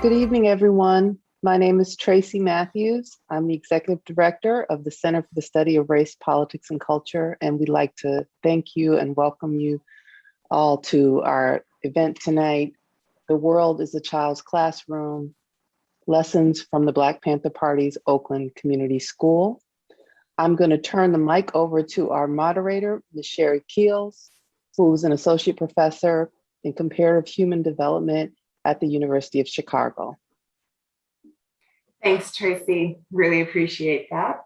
Good evening, everyone. My name is Tracy Matthews. I'm the Executive Director of the Center for the Study of Race, Politics, and Culture, and we'd like to thank you and welcome you all to our event tonight, The World is a Child's Classroom, Lessons from the Black Panther Party's Oakland Community School. I'm going to turn the mic over to our moderator, Ms. Sherry Keels, who's an Associate Professor in Comparative Human Development at the University of Chicago. Thanks, Tracy. Really appreciate that.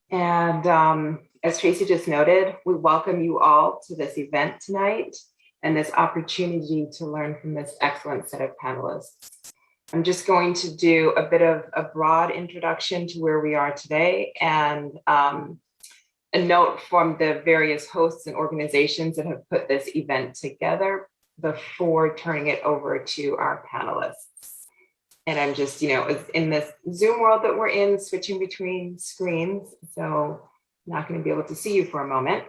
And as Tracy just noted, we welcome you all to this event tonight and this opportunity to learn from this excellent set of panelists. I'm just going to do a bit of a broad introduction to where we are today and a note from the various hosts and organizations that have put this event together before turning it over to our panelists. And I'm just, in this Zoom world that we're in, switching between screens, so I'm not going to be able to see you for a moment.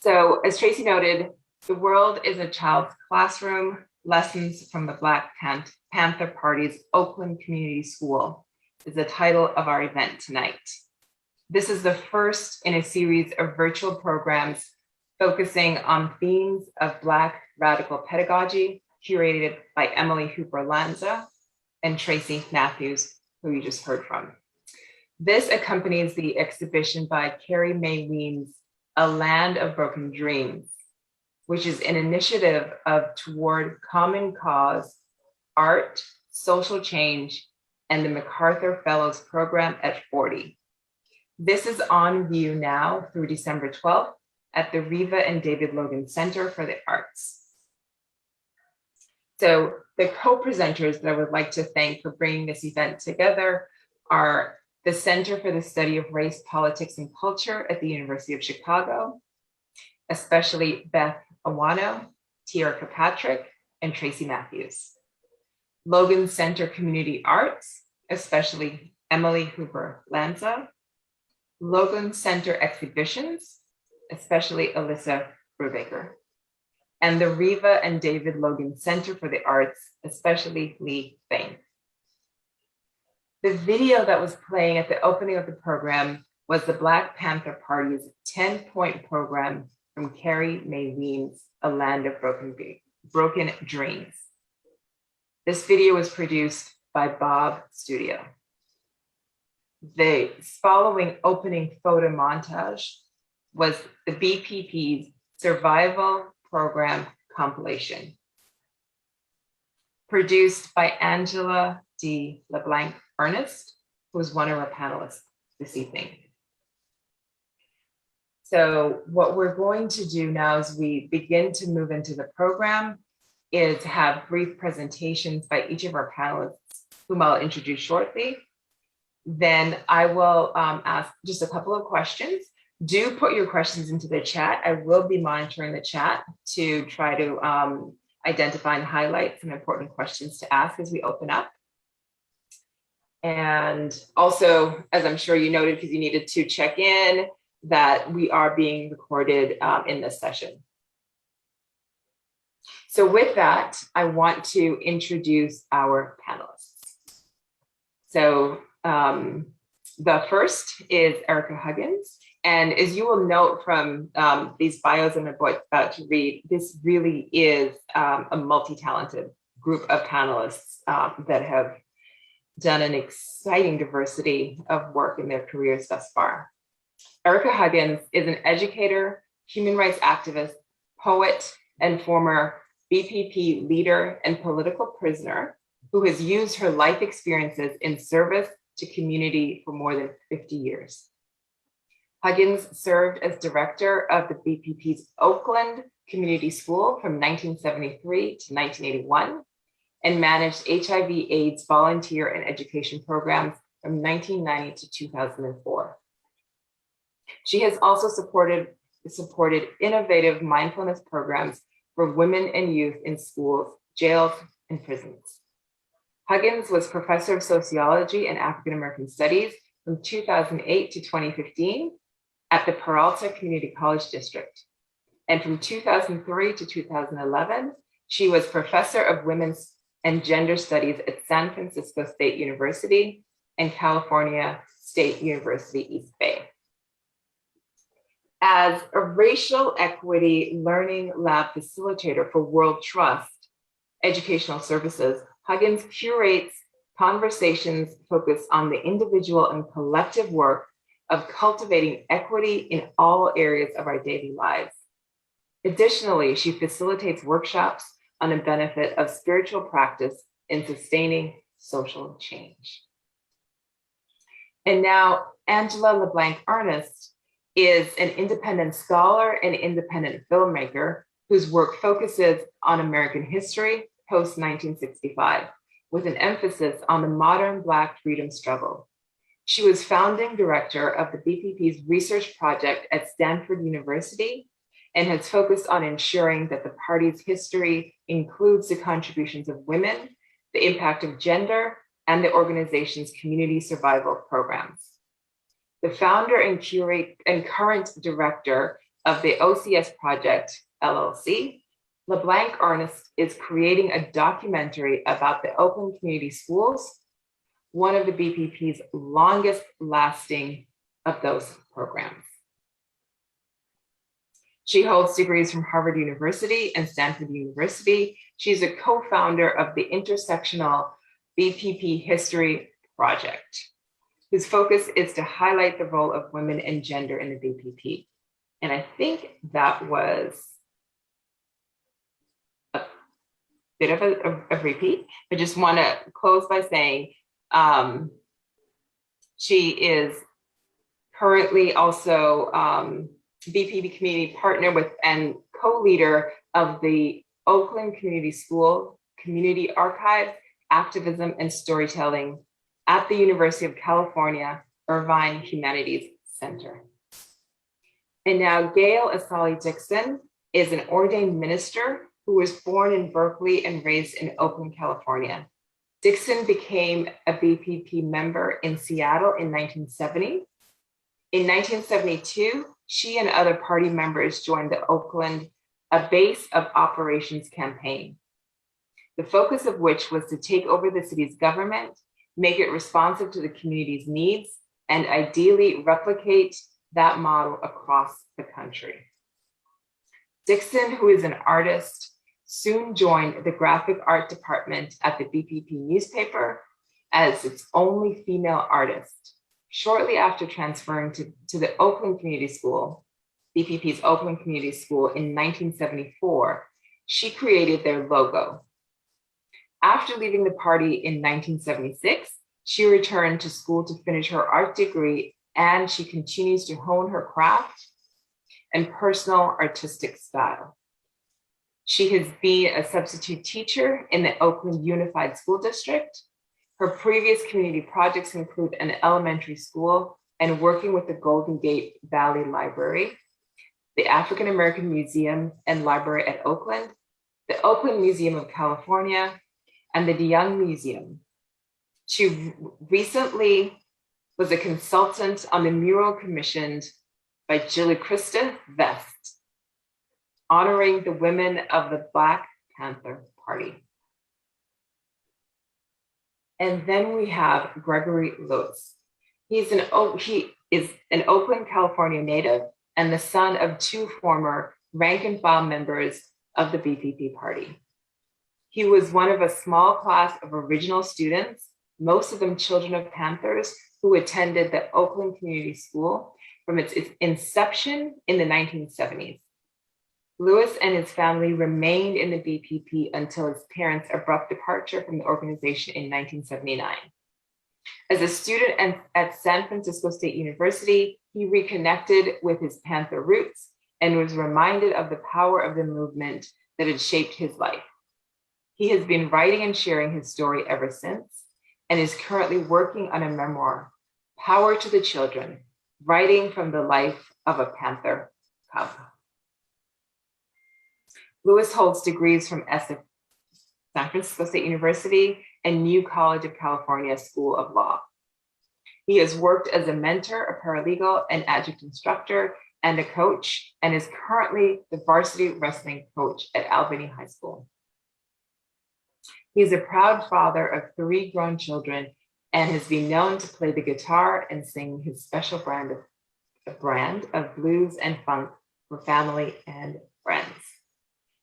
So as Tracy noted, The World is a Child's Classroom, Lessons from the Black Panther Party's Oakland Community School is the title of our event tonight. This is the first in a series of virtual programs focusing on themes of Black radical pedagogy, curated by Emily Hooper Lanza and Tracy Matthews, who you just heard from. This accompanies the exhibition by Carrie Mae Weems, A Land of Broken Dreams, which is an initiative toward common cause, art, social change, and the MacArthur Fellows Program at 40. This is on view now through December 12th at the Reva and David Logan Center for the Arts. So the co-presenters that I would like to thank for bringing this event together are the Center for the Study of Race, Politics, and Culture at the University of Chicago, especially Beth Awano, Tiara Patrick, and Tracy Matthews. Logan Center Community Arts, especially Emily Hooper Lanza. Logan Center Exhibitions, especially Alyssa Brubaker, and the Reva and David Logan Center for the Arts, especially Lee Fain. The video that was playing at the opening of the program was the Black Panther Party's 10-point program from Carrie Mae Weems, A Land of Broken Dreams. This video was produced by Bob Studio. The following opening photo montage was the BPP's Survival Program compilation, produced by Angela D. LeBlanc Ernest, who is one of our panelists this evening. So what we're going to do now as we begin to move into the program is have brief presentations by each of our panelists, whom I'll introduce shortly. Then I will ask just a couple of questions. Do put your questions into the chat. I will be monitoring the chat to try to identify and highlight some important questions to ask as we open up. And also, as I'm sure you noted, because you needed to check in, that we are being recorded in this session. So with that, I want to introduce our panelists. So the first is Erica Huggins. And as you will note from these bios I'm about to read, this really is a multi-talented group of panelists that have done an exciting diversity of work in their careers thus far. Erica Huggins is an educator, human rights activist, poet, and former BPP leader and political prisoner who has used her life experiences in service to community for more than 50 years. Huggins served as director of the BPP's Oakland Community School from 1973 to 1981 and managed HIV/AIDS volunteer and education programs from 1990 to 2004. She has also supported innovative mindfulness programs for women and youth in schools, jails, and prisons. Huggins was professor of sociology and African American studies from 2008 to 2015 at the Peralta Community College District. And from 2003 to 2011, she was professor of women's and Gender Studies at San Francisco State University and California State University, East Bay. As a racial equity learning lab facilitator for World Trust Educational Services, Huggins curates conversations focused on the individual and collective work of cultivating equity in all areas of our daily lives. Additionally, she facilitates workshops on the benefit of spiritual practice in sustaining social change. And now, Angela LeBlanc-Ernest is an independent scholar and independent filmmaker whose work focuses on American history post-1965, with an emphasis on the modern Black freedom struggle. She was founding director of the BPP's research project at Stanford University and has focused on ensuring that the party's history includes the contributions of women, the impact of gender, and the organization's community survival programs. The founder and current director of the OCS Project, LLC, LeBlanc-Ernest is creating a documentary about the Oakland Community Schools, one of the BPP's longest lasting of those programs. She holds degrees from Harvard University and Stanford University. She's a co-founder of the Intersectional BPP History Project, whose focus is to highlight the role of women and gender in the BPP. And I think that was a bit of a repeat. I just want to close by saying she is currently also BPP community partner with and co-leader of the Oakland Community School Community Archive, Activism and Storytelling at the University of California, Irvine Humanities Center. And now Gail Asali Dixon is an ordained minister who was born in Berkeley and raised in Oakland, California. Dixon became a BPP member in Seattle in 1970. In 1972, she and other party members joined the Oakland, a base of operations campaign, the focus of which was to take over the city's government, make it responsive to the community's needs, and ideally replicate that model across the country. Dixon, who is an artist, soon joined the graphic art department at the BPP newspaper as its only female artist. Shortly after transferring to the Oakland Community School, BPP's Oakland Community School in 1974, she created their logo. After leaving the party in 1976, she returned to school to finish her art degree, and she continues to hone her craft and personal artistic style. She has been a substitute teacher in the Oakland Unified School District. Her previous community projects include an elementary school and working with the Golden Gate Valley Library, the African American Museum and Library at Oakland, the Oakland Museum of California, and the DeYoung Museum. She recently was a consultant on the mural commissioned by Gillichrista Vest, honoring the women of the Black Panther Party. And then we have Gregory Lewis. He is an Oakland, California native and the son of two former rank and file members of the BPP party. He was one of a small class of original students, most of them children of Panthers, who attended the Oakland Community School from its inception in the 1970s. Lewis and his family remained in the BPP until his parents' abrupt departure from the organization in 1979. As a student at San Francisco State University, he reconnected with his Panther roots and was reminded of the power of the movement that had shaped his life. He has been writing and sharing his story ever since and is currently working on a memoir, Power to the Children, writing from the life of a Panther cub. Lewis holds degrees from San Francisco State University and New College of California School of Law. He has worked as a mentor, a paralegal, an adjunct instructor, and a coach, and is currently the varsity wrestling coach at Albany High School. He is a proud father of 3 grown children and has been known to play the guitar and sing his special brand of blues and funk for family and friends.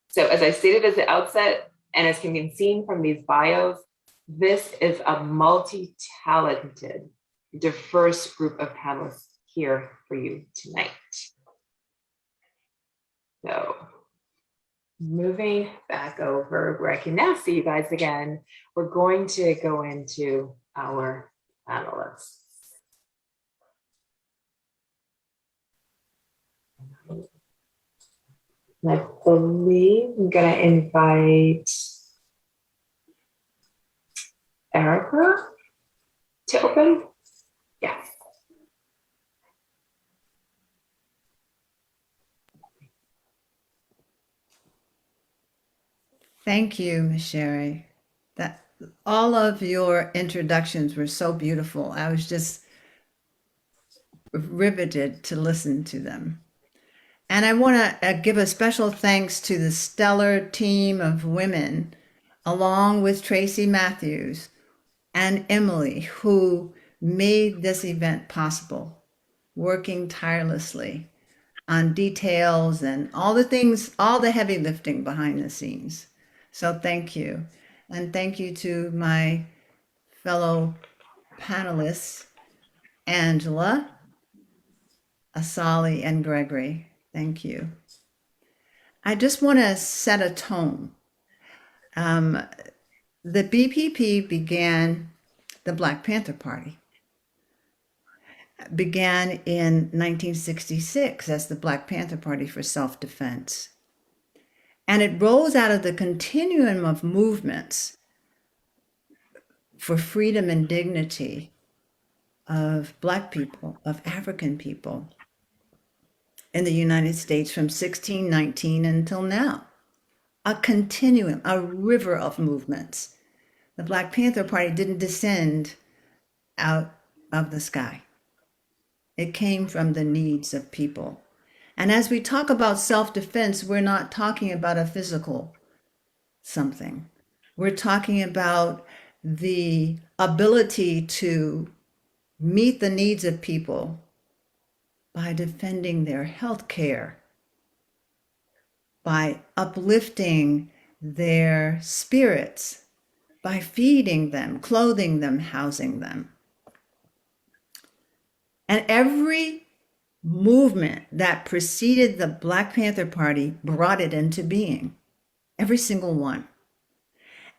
So as I stated at the outset, and as can be seen from these bios, this is a multi-talented, diverse group of panelists here for you tonight. So moving back over where I can now see you guys again, we're going to go into our panelists. I believe I'm going to invite Erica to open. Yes. Thank you, Ms. Sherry. That all of your introductions were so beautiful. I was just riveted to listen to them. And I want to give a special thanks to the stellar team of women, along with Tracy Matthews and Emily, who made this event possible, working tirelessly on details and all the things, all the heavy lifting behind the scenes. So thank you. And thank you to my fellow panelists, Angela, Asali, and Gregory. Thank you. I just want to set a tone. The BPP began, the Black Panther Party began in 1966 as the Black Panther Party for Self-Defense. And it rose out of the continuum of movements for freedom and dignity of Black people, of African people in the United States from 1619 until now. A continuum, a river of movements. The Black Panther Party didn't descend out of the sky. It came from the needs of people. And as we talk about self-defense, we're not talking about a physical something. We're talking about the ability to meet the needs of people by defending their health care, by uplifting their spirits, by feeding them, clothing them, housing them. And every movement that preceded the Black Panther Party brought it into being, every single one.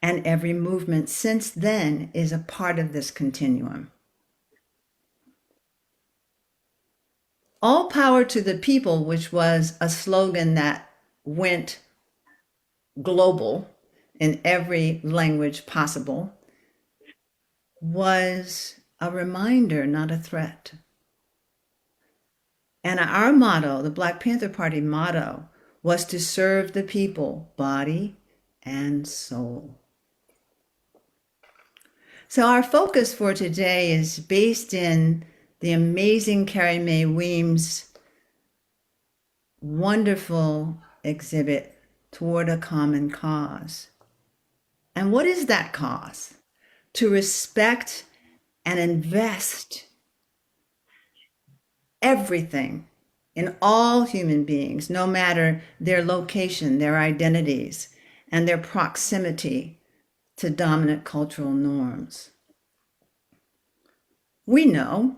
And every movement since then is a part of this continuum. All power to the people, which was a slogan that went global in every language possible, was a reminder, not a threat. And our motto, the Black Panther Party motto, was to serve the people, body and soul. So our focus for today is based in the amazing Carrie Mae Weems' wonderful exhibit, Toward a Common Cause. And what is that cause? To respect and invest everything in all human beings, no matter their location, their identities, and their proximity to dominant cultural norms. We know,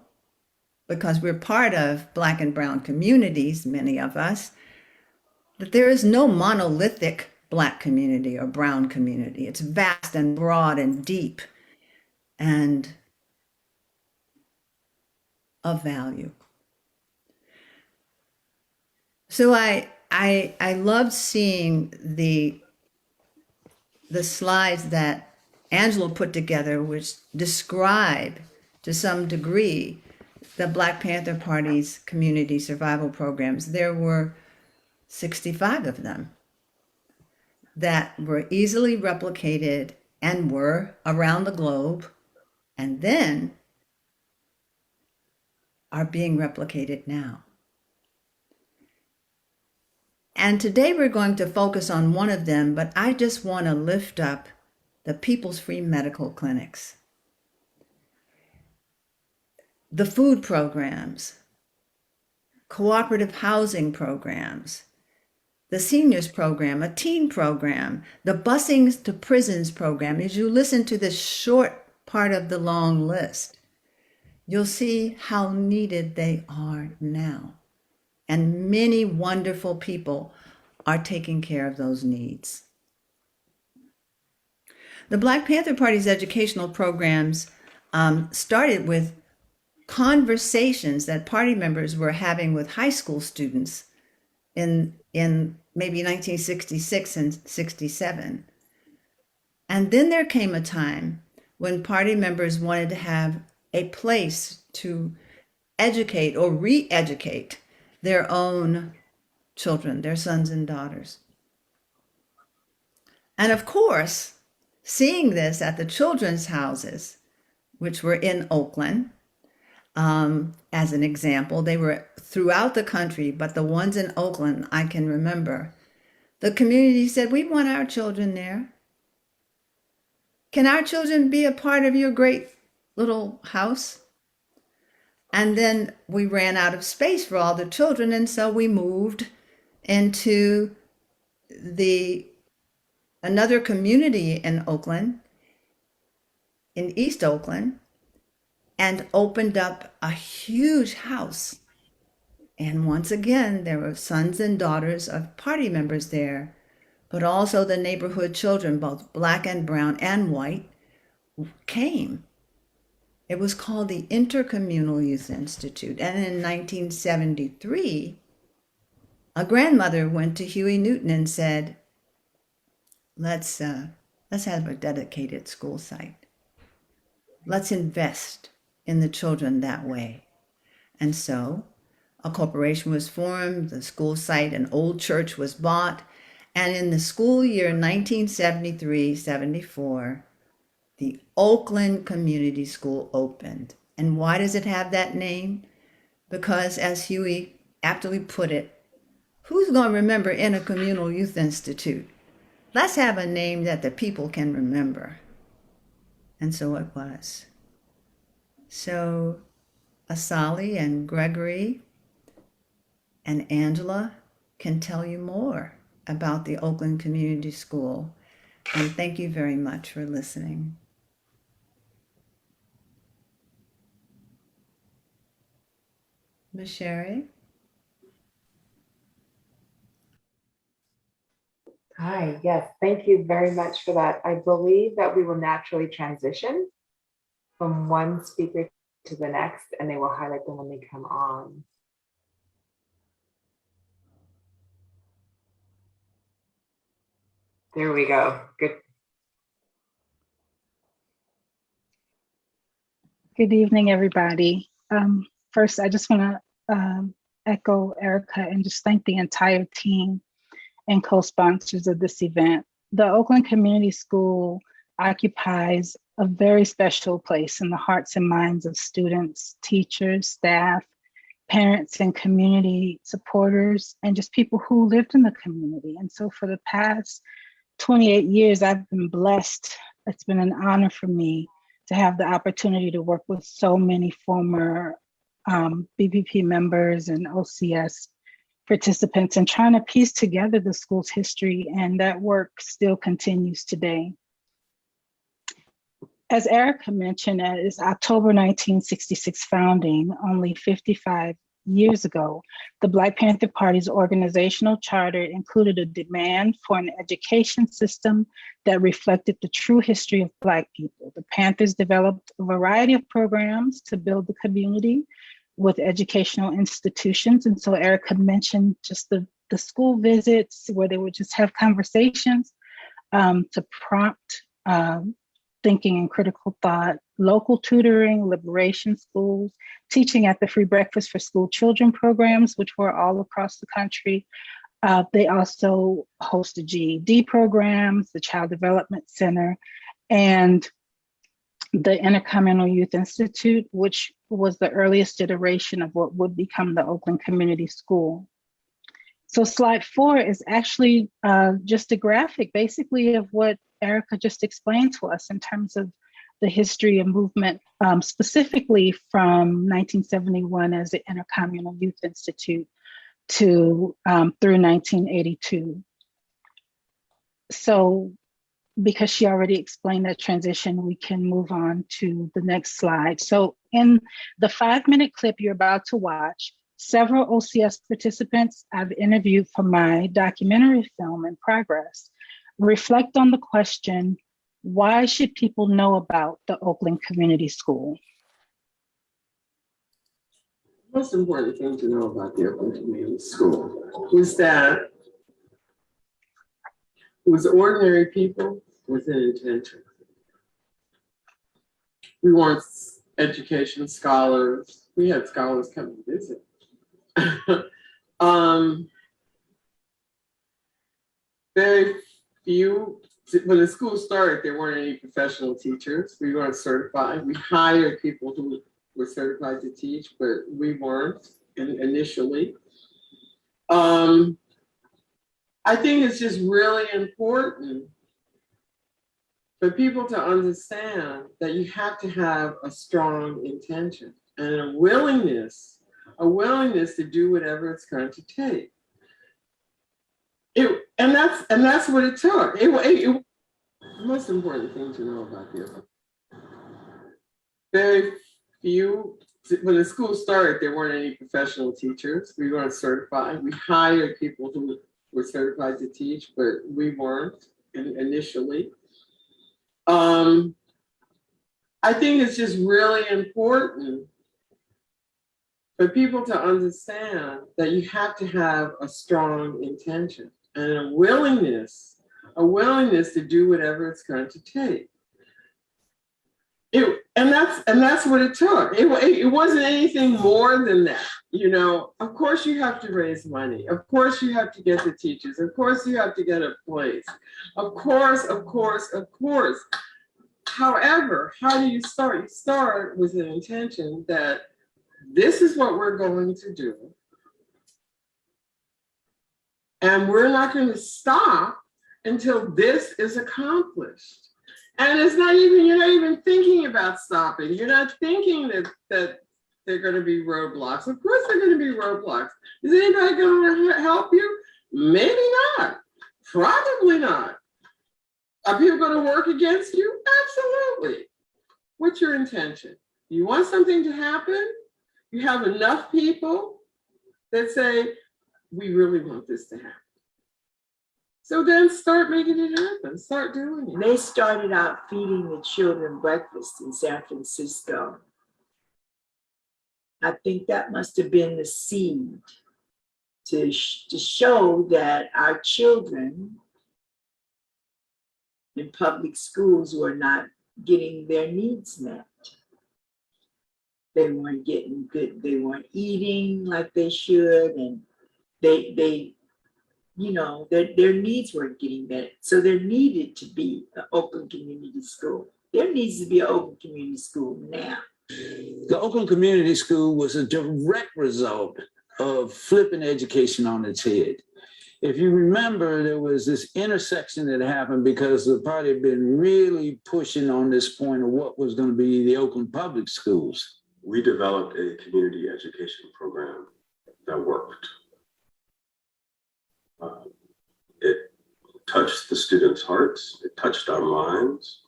because we're part of Black and brown communities, many of us, that there is no monolithic Black community or brown community. It's vast and broad and deep and of value. So I loved seeing the slides that Angela put together, which describe to some degree the Black Panther Party's community survival programs. There were 65 of them that were easily replicated and were around the globe, and then are being replicated now. And today we're going to focus on one of them, but I just want to lift up the People's Free Medical Clinics, the food programs, cooperative housing programs, the seniors program, a teen program, the busing to prisons program. As you listen to this short part of the long list, you'll see how needed they are now. And many wonderful people are taking care of those needs. The Black Panther Party's educational programs started with conversations that party members were having with high school students in maybe 1966 and 67. And then there came a time when party members wanted to have a place to educate or re-educate their own children, their sons and daughters. And of course, seeing this at the children's houses, which were in Oakland, as an example, they were throughout the country, but the ones in Oakland, I can remember. The community said, we want our children there. Can our children be a part of your great little house? And then we ran out of space for all the children, and so we moved into another community in Oakland, in East Oakland, and opened up a huge house. And once again, there were sons and daughters of party members there, but also the neighborhood children, both black and brown and white, came. It was called the Intercommunal Youth Institute. And in 1973, a grandmother went to Huey Newton and said, let's have a dedicated school site. Let's invest in the children that way. And so a corporation was formed, the school site, an old church was bought, and in the school year 1973-74, the Oakland Community School opened. And why does it have that name? Because as Huey aptly put it, who's going to remember Intercommunal Youth Institute? Let's have a name that the people can remember. And so it was. So Asali and Gregory and Angela can tell you more about the Oakland Community School. And thank you very much for listening. Ms. Sherry? Hi, yes, thank you very much for that. I believe that we will naturally transition from one speaker to the next, and they will highlight them when they come on. There we go. Good. Good evening, everybody. First, I just want to echo Erica and just thank the entire team and co-sponsors of this event. The Oakland Community School occupies a very special place in the hearts and minds of students, teachers, staff, parents, and community supporters, and just people who lived in the community. And so for the past 28 years, I've been blessed. It's been an honor for me to have the opportunity to work with so many former BPP members and OCS participants and trying to piece together the school's history, and that work still continues today. As Erica mentioned, at its October 1966 founding, only 55 years ago, the Black Panther Party's organizational charter included a demand for an education system that reflected the true history of Black people. The Panthers developed a variety of programs to build the community with educational institutions. And so Erica mentioned just the school visits where they would just have conversations to prompt thinking and critical thought, local tutoring, liberation schools, teaching at the Free Breakfast for School Children programs, which were all across the country. They also hosted GED programs, the Child Development Center, and the Intercommunal Youth Institute, which was the earliest iteration of what would become the Oakland Community School. So slide 4 is actually just a graphic basically of what Erica just explained to us in terms of the history and movement, specifically from 1971 as the Intercommunal Youth Institute to through 1982. So because she already explained that transition, we can move on to the next slide. So in the 5-minute clip you're about to watch, several OCS participants I've interviewed for my documentary film in progress reflect on the question, why should people know about the Oakland Community School? The most important thing to know about the Oakland Community School was that it was ordinary people with an intention. We weren't education scholars. We had scholars come to visit. Very few, when the school started, there weren't any professional teachers. We weren't certified. We hired people who were certified to teach, but we weren't initially. I think it's just really important for people to understand that you have to have a strong intention and a willingness to do whatever it's going to take. And that's what it took. The most important thing to know about the very few, when the school started, there weren't any professional teachers. We weren't certified. We hired people who were certified to teach, but we weren't initially. I think it's just really important for people to understand that you have to have a strong intention and a willingness to do whatever it's going to take. And that's what it took. It wasn't anything more than that. You know, of course you have to raise money. Of course you have to get the teachers. Of course you have to get a place. Of course. However, how do you start? You start with an intention that this is what we're going to do. And we're not going to stop until this is accomplished. And it's not even, you're not even thinking about stopping. You're not thinking that there are going to be roadblocks. Of course there are going to be roadblocks. Is anybody going to help you? Maybe not. Probably not. Are people going to work against you? Absolutely. What's your intention? You want something to happen? You have enough people that say, we really want this to happen. So then start making it happen. Start doing it. They started out feeding the children breakfast in San Francisco. I think that must have been the seed to show that our children in public schools were not getting their needs met. They weren't getting good, they weren't eating like they should, and they you know, their needs weren't getting met. So there needed to be an Oakland Community School. There needs to be an Oakland Community School now. The Oakland Community School was a direct result of flipping education on its head. If you remember, there was this intersection that happened because the party had been really pushing on this point of what was going to be the Oakland public schools. We developed a community education program that worked. It touched the students' hearts, it touched our minds,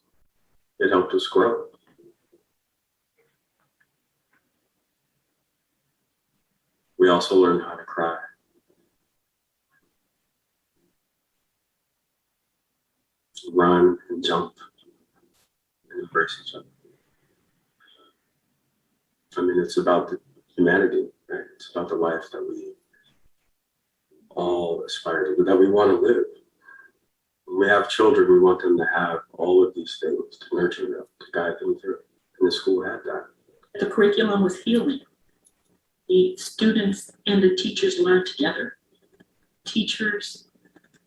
it helped us grow. We also learned how to cry. Run and jump and embrace each other. I mean, it's about the humanity, right? It's about the life that we all aspire to, that we want to live. When we have children, we want them to have all of these things to nurture them, to guide them through. And the school had that. The curriculum was healing. The students and the teachers learned together. Teachers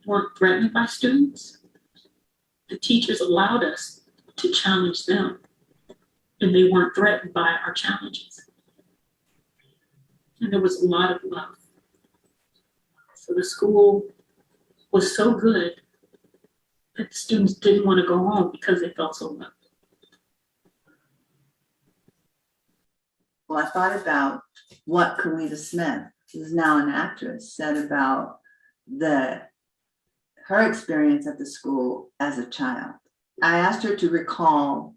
weren't threatened by students. The teachers allowed us to challenge them, and they weren't threatened by our challenges. And there was a lot of love. So the school was so good that the students didn't want to go home because they felt so loved. Well, I thought about what Kalita Smith, who's now an actress, said about her experience at the school as a child. I asked her to recall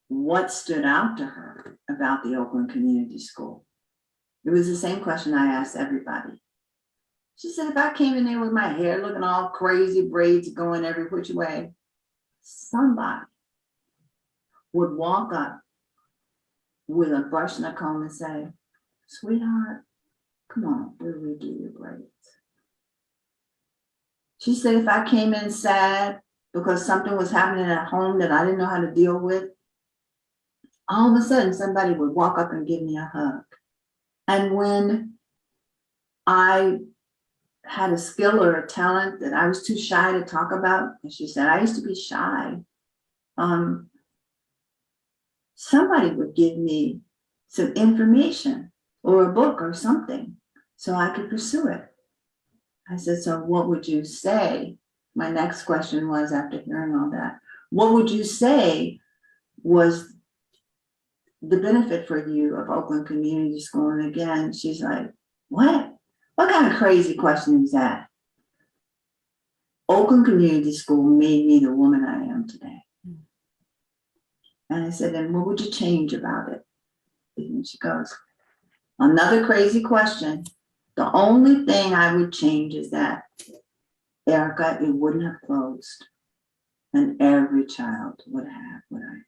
what stood out to her about the Oakland Community School. It was the same question I asked everybody. She said, if I came in there with my hair looking all crazy, braids going every which way, somebody would walk up with a brush and a comb and say, sweetheart, come on, we'll redo your braids. She said, if I came in sad because something was happening at home that I didn't know how to deal with, all of a sudden somebody would walk up and give me a hug. And when I had a skill or a talent that I was too shy to talk about, and she said, I used to be shy, somebody would give me some information or a book or something so I could pursue it. I said, so what would you say? My next question was, after hearing all that, what would you say was the benefit for you of Oakland Community School? And again, she's like, what? What kind of crazy question is that? Oakland Community School made me the woman I am today. And I said, and what would you change about it? And she goes, another crazy question. The only thing I would change is that, Erica, it wouldn't have closed. And every child would have what I.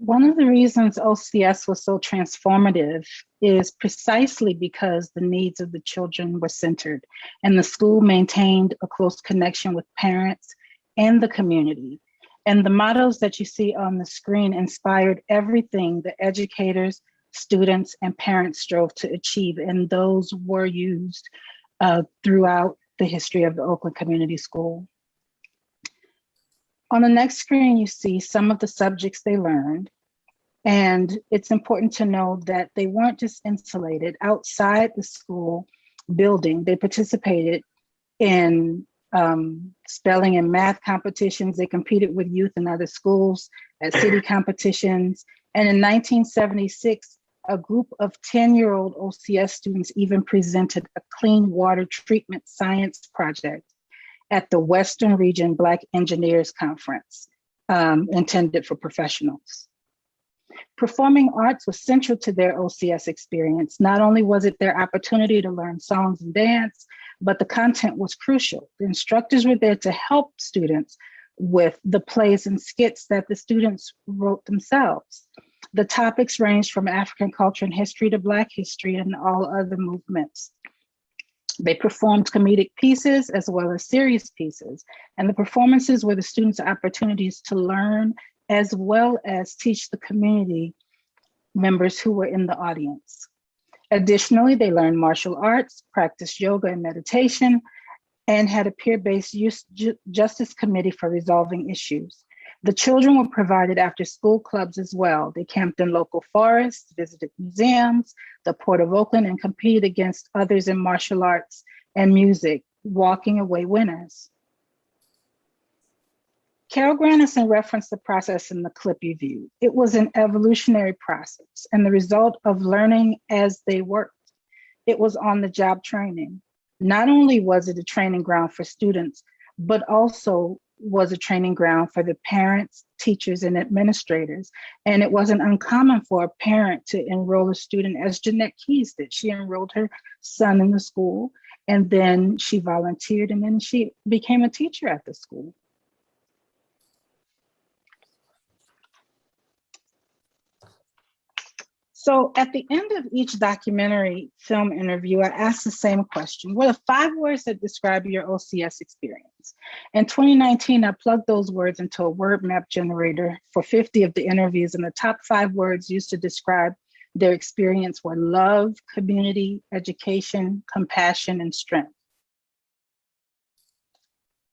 One of the reasons OCS was so transformative is precisely because the needs of the children were centered and the school maintained a close connection with parents and the community. And the mottos that you see on the screen inspired everything the educators, students, and parents strove to achieve. And those were used throughout the history of the Oakland Community School. On the next screen, you see some of the subjects they learned. And it's important to know that they weren't just insulated outside the school building. They participated in spelling and math competitions. They competed with youth in other schools at city competitions. And in 1976, a group of 10-year-old OCS students even presented a clean water treatment science project at the Western Region Black Engineers Conference, intended for professionals. Performing arts was central to their OCS experience. Not only was it their opportunity to learn songs and dance, but the content was crucial. The instructors were there to help students with the plays and skits that the students wrote themselves. The topics ranged from African culture and history to Black history and all other movements. They performed comedic pieces as well as serious pieces, and the performances were the students' opportunities to learn as well as teach the community members who were in the audience. Additionally, they learned martial arts, practiced yoga and meditation, and had a peer-based youth justice committee for resolving issues. The children were provided after-school clubs as well. They camped in local forests, visited museums, the Port of Oakland, and competed against others in martial arts and music, walking away winners. Carol Granison referenced the process in the clip you viewed. It was an evolutionary process and the result of learning as they worked. It was on-the-job training. Not only was it a training ground for students, but also was a training ground for the parents, teachers, and administrators. And it wasn't uncommon for a parent to enroll a student, as Jeanette Keys did. She enrolled her son in the school, and then she volunteered, and then she became a teacher at the school. So at the end of each documentary film interview, I asked the same question. What are 5 words that describe your OCS experience? In 2019, I plugged those words into a word map generator for 50 of the interviews, and the top 5 words used to describe their experience were love, community, education, compassion, and strength.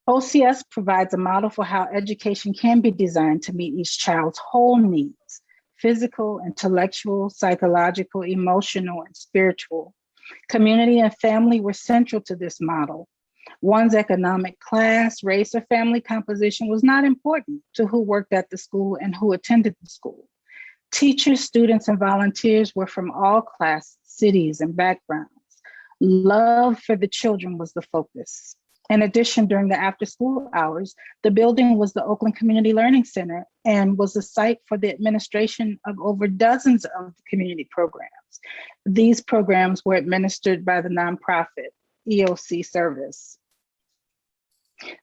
OCS provides a model for how education can be designed to meet each child's whole needs: physical, intellectual, psychological, emotional, and spiritual. Community and family were central to this model. One's economic class, race, or family composition was not important to who worked at the school and who attended the school. Teachers, students, and volunteers were from all classes, cities, and backgrounds. Love for the children was the focus. In addition, during the after-school hours, the building was the Oakland Community Learning Center and was the site for the administration of over dozens of community programs. These programs were administered by the nonprofit EOC service.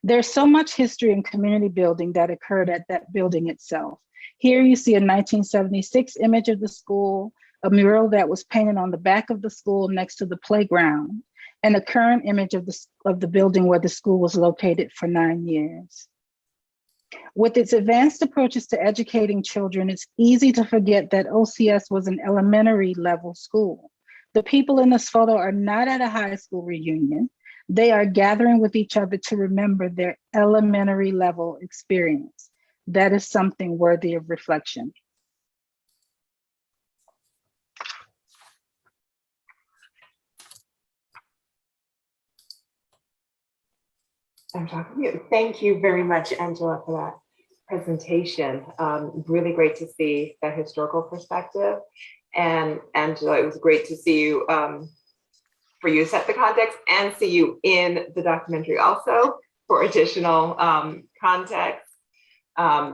There's so much history and community building that occurred at that building itself. Here you see a 1976 image of the school, a mural that was painted on the back of the school next to the playground, and a current image of the building where the school was located for 9 years. With its advanced approaches to educating children, it's easy to forget that OCS was an elementary level school. The people in this photo are not at a high school reunion. They are gathering with each other to remember their elementary level experience. That is something worthy of reflection. I'm talking to you. Thank you very much, Angela, for that presentation. Really great to see that historical perspective. And Angela, it was great to see you, for you to set the context and see you in the documentary also for additional context.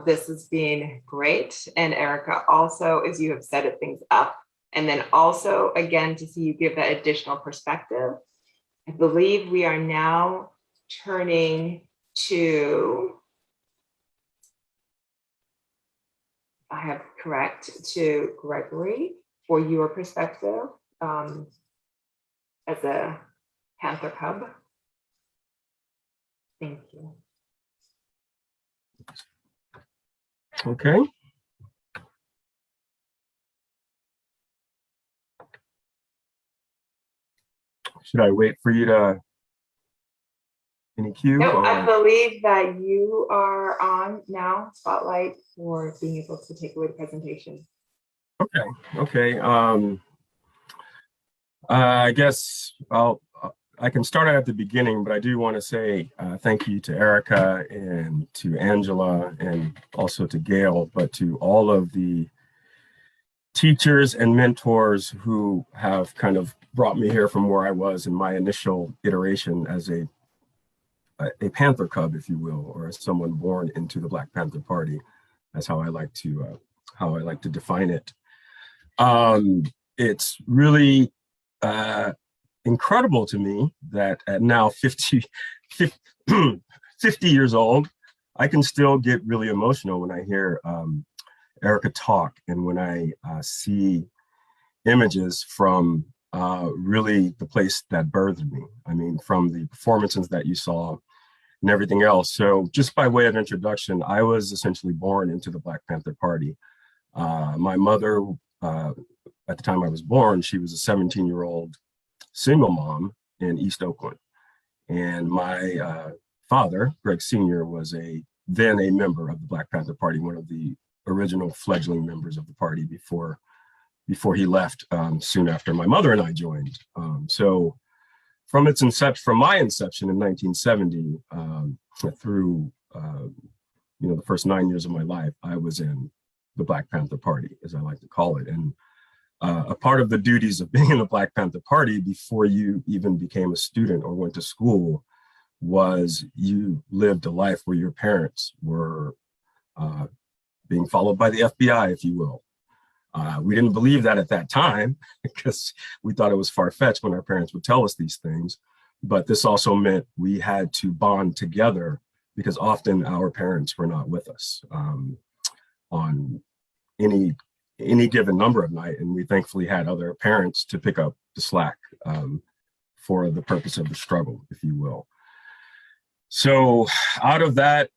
This has been great. And Erica, also, as you have set things up, and then also, again, to see you give that additional perspective. I believe we are now turning to, I have correct, to Gregory for your perspective as a Panther Cub. Thank you. Okay. Should I wait for you to any cue? No, I believe that you are on now, spotlight, for being able to take away the presentation. Okay. Okay. I guess I can start out at the beginning, but I do want to say thank you to Erica and to Angela and also to Gail, but to all of the teachers and mentors who have kind of brought me here from where I was in my initial iteration as a Panther Cub, if you will, or as someone born into the Black Panther Party. That's how I like to define it. It's really incredible to me that at now 50 years old, I can still get really emotional when I hear Erica talk and when I see images from really the place that birthed me. I mean, from the performances that you saw and everything else. So just by way of introduction, I was essentially born into the Black Panther Party. My mother, at the time I was born, she was a 17-year-old single mom in East Oakland. And my father, Greg Sr., was then a member of the Black Panther Party, one of the original fledgling members of the party before he left soon after my mother and I joined. So from its inception, from my inception in 1970 through the first 9 years of my life, I was in the Black Panther Party, as I like to call it. And a part of the duties of being in the Black Panther Party before you even became a student or went to school was you lived a life where your parents were being followed by the FBI, if you will. We didn't believe that at that time because we thought it was far-fetched when our parents would tell us these things. But this also meant we had to bond together because often our parents were not with us on any given number of night. And we thankfully had other parents to pick up the slack for the purpose of the struggle, if you will. So out of that,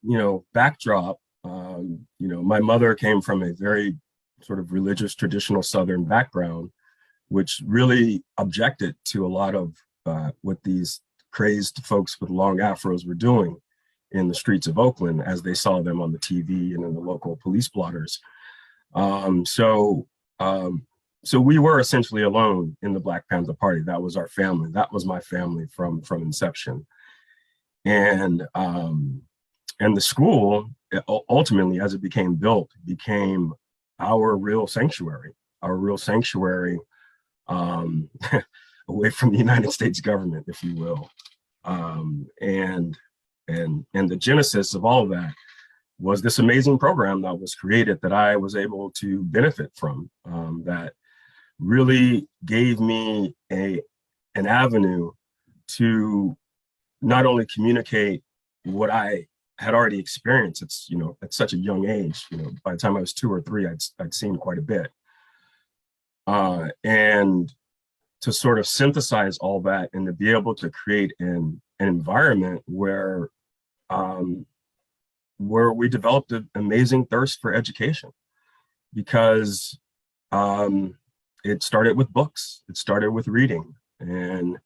backdrop, my mother came from a very sort of religious, traditional Southern background, which really objected to a lot of what these crazed folks with long afros were doing in the streets of Oakland as they saw them on the TV and in the local police blotters. So we were essentially alone in the Black Panther Party. That was our family. That was my family from inception. And the school, ultimately, as it became built, became our real sanctuary away from the United States government, if you will. And the genesis of all of that was this amazing program that was created that I was able to benefit from, that really gave me an avenue to not only communicate what I had already experienced. It's, at such a young age, by the time I was 2 or 3, I'd seen quite a bit. And to sort of synthesize all that and to be able to create an environment where we developed an amazing thirst for education, because it started with books, it started with reading. And,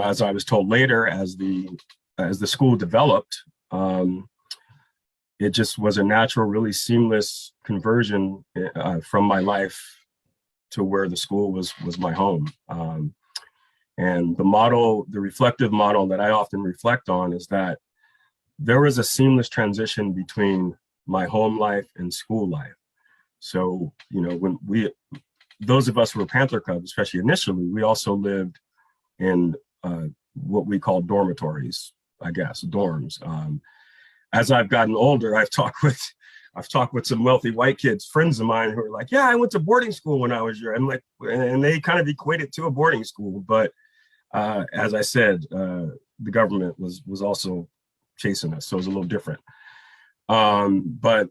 as I was told later, as the school developed, it just was a natural, really seamless conversion from my life to where the school was my home. And the reflective model that I often reflect on is that there was a seamless transition between my home life and school life. So, when those of us who were Panther Cubs, especially initially, we also lived in what we call dormitories, I guess, dorms. As I've gotten older, I've talked with some wealthy white kids, friends of mine, who are like, yeah, I went to boarding school when I was young. I'm like, and they kind of equate it to a boarding school. But as I said, the government was also chasing us, so it was a little different. But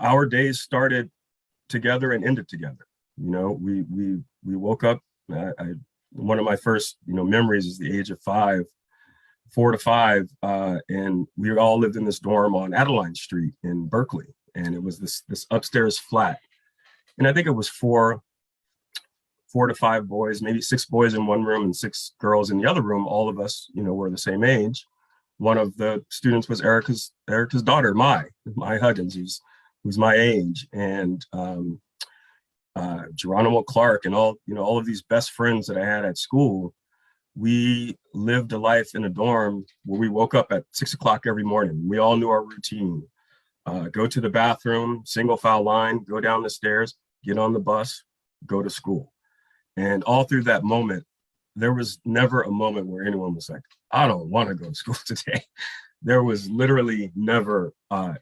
our days started together and ended together. We woke up. One of my first memories is the age of 4 to 5, and we all lived in this dorm on Adeline Street in Berkeley, and it was this upstairs flat, and I think it was 4 to 5 boys, maybe 6 boys in one room and 6 girls in the other room. All of us, were the same age. One of the students was Erica's daughter, Mai Huggins, who's my age, and Geronimo Clark, and all of these best friends that I had at school. We lived a life in a dorm where we woke up at 6 o'clock every morning. We all knew our routine. Go to the bathroom, single file line, go down the stairs, get on the bus, go to school. And all through that moment, there was never a moment where anyone was like, I don't want to go to school today. There was literally never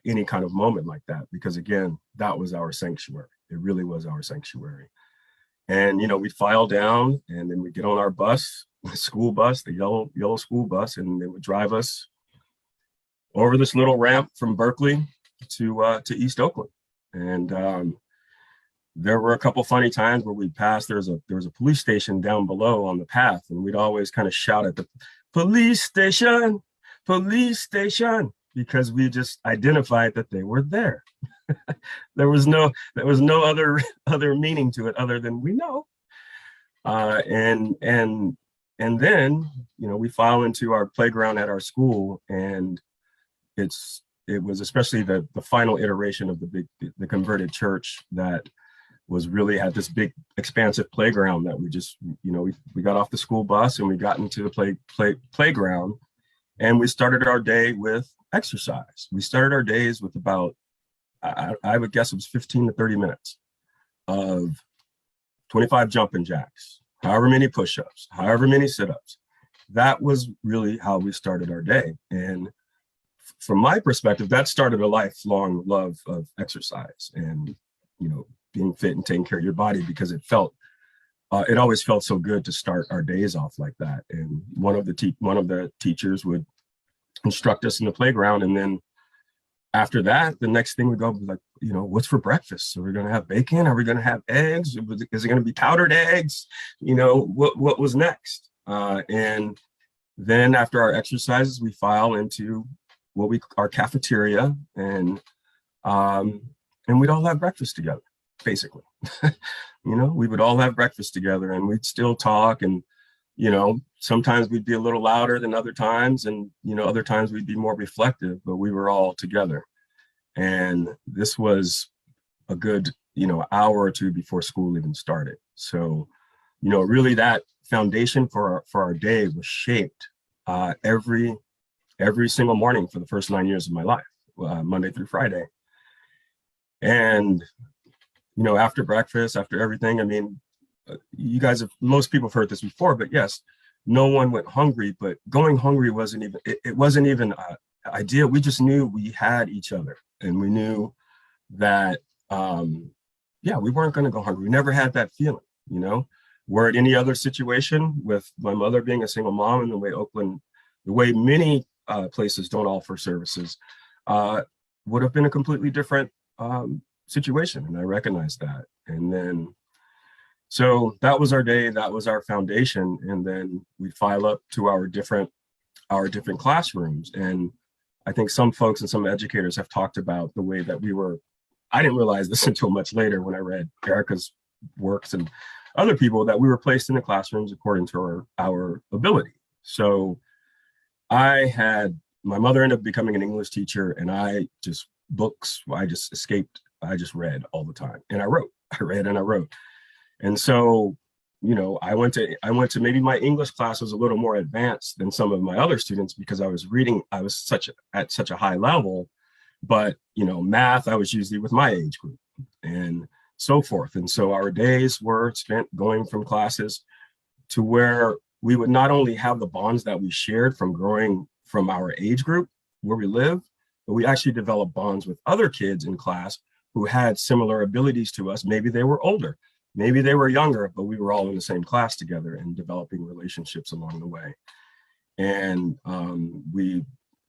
any kind of moment like that, because again, that was our sanctuary. It really was our sanctuary. And, we'd file down, and then we'd get on our bus, the school bus, the yellow school bus, and they would drive us over this little ramp from Berkeley to East Oakland. And there were a couple funny times where we'd pass. There was a police station down below on the path, and we'd always kind of shout at the police station, because we just identified that they were there. there was no other meaning to it other than we know. And then we file into our playground at our school, and it was especially the final iteration of the converted church that was really had this big expansive playground that we just we got off the school bus and we got into the playground, and we started our day with exercise. We started our days with about I would guess it was 15 to 30 minutes of 25 jumping jacks, however many push-ups, however many sit-ups. That was really how we started our day. And from my perspective, that started a lifelong love of exercise and, being fit and taking care of your body, because it always felt so good to start our days off like that. And one of the teachers would instruct us in the playground, and then after that, the next thing we go like, what's for breakfast? So we're going to have bacon? Are we going to have eggs? Is it going to be powdered eggs? What was next? And then after our exercises, we file into our cafeteria, and we'd all have breakfast together, basically. We would all have breakfast together, and we'd still talk. And you know, sometimes we'd be a little louder than other times, and, you know, other times we'd be more reflective, but we were all together. And this was a good, you know, hour or two before school even started. So, you know, really that foundation for our day was shaped every single morning for the first 9 years of my life, Monday through Friday. And, you know, after breakfast, after everything, I mean, you guys have, most people have heard this before, but yes, no one went hungry, but going hungry wasn't even, it wasn't even an idea. We just knew we had each other, and we knew that, yeah, we weren't going to go hungry. We never had that feeling, you know. Were it any other situation, with my mother being a single mom, and the way Oakland, the way many places don't offer services, would have been a completely different situation. And I recognized that. And then, so that was our day, that was our foundation. And then we file up to our different classrooms. And I think some folks and some educators have talked about the way that we were, I didn't realize this until much later when I read Erica's works and other people, that we were placed in the classrooms according to our ability. So my mother ended up becoming an English teacher, and I just escaped. I just read all the time, and I read and I wrote. And so, you know, I went to maybe my English class was a little more advanced than some of my other students, because I was reading, I was at such a high level. But, you know, math, I was usually with my age group, and so forth. And so our days were spent going from classes to where we would not only have the bonds that we shared from growing from our age group where we live, but we actually developed bonds with other kids in class who had similar abilities to us. Maybe they were older, maybe they were younger, but we were all in the same class together and developing relationships along the way. And we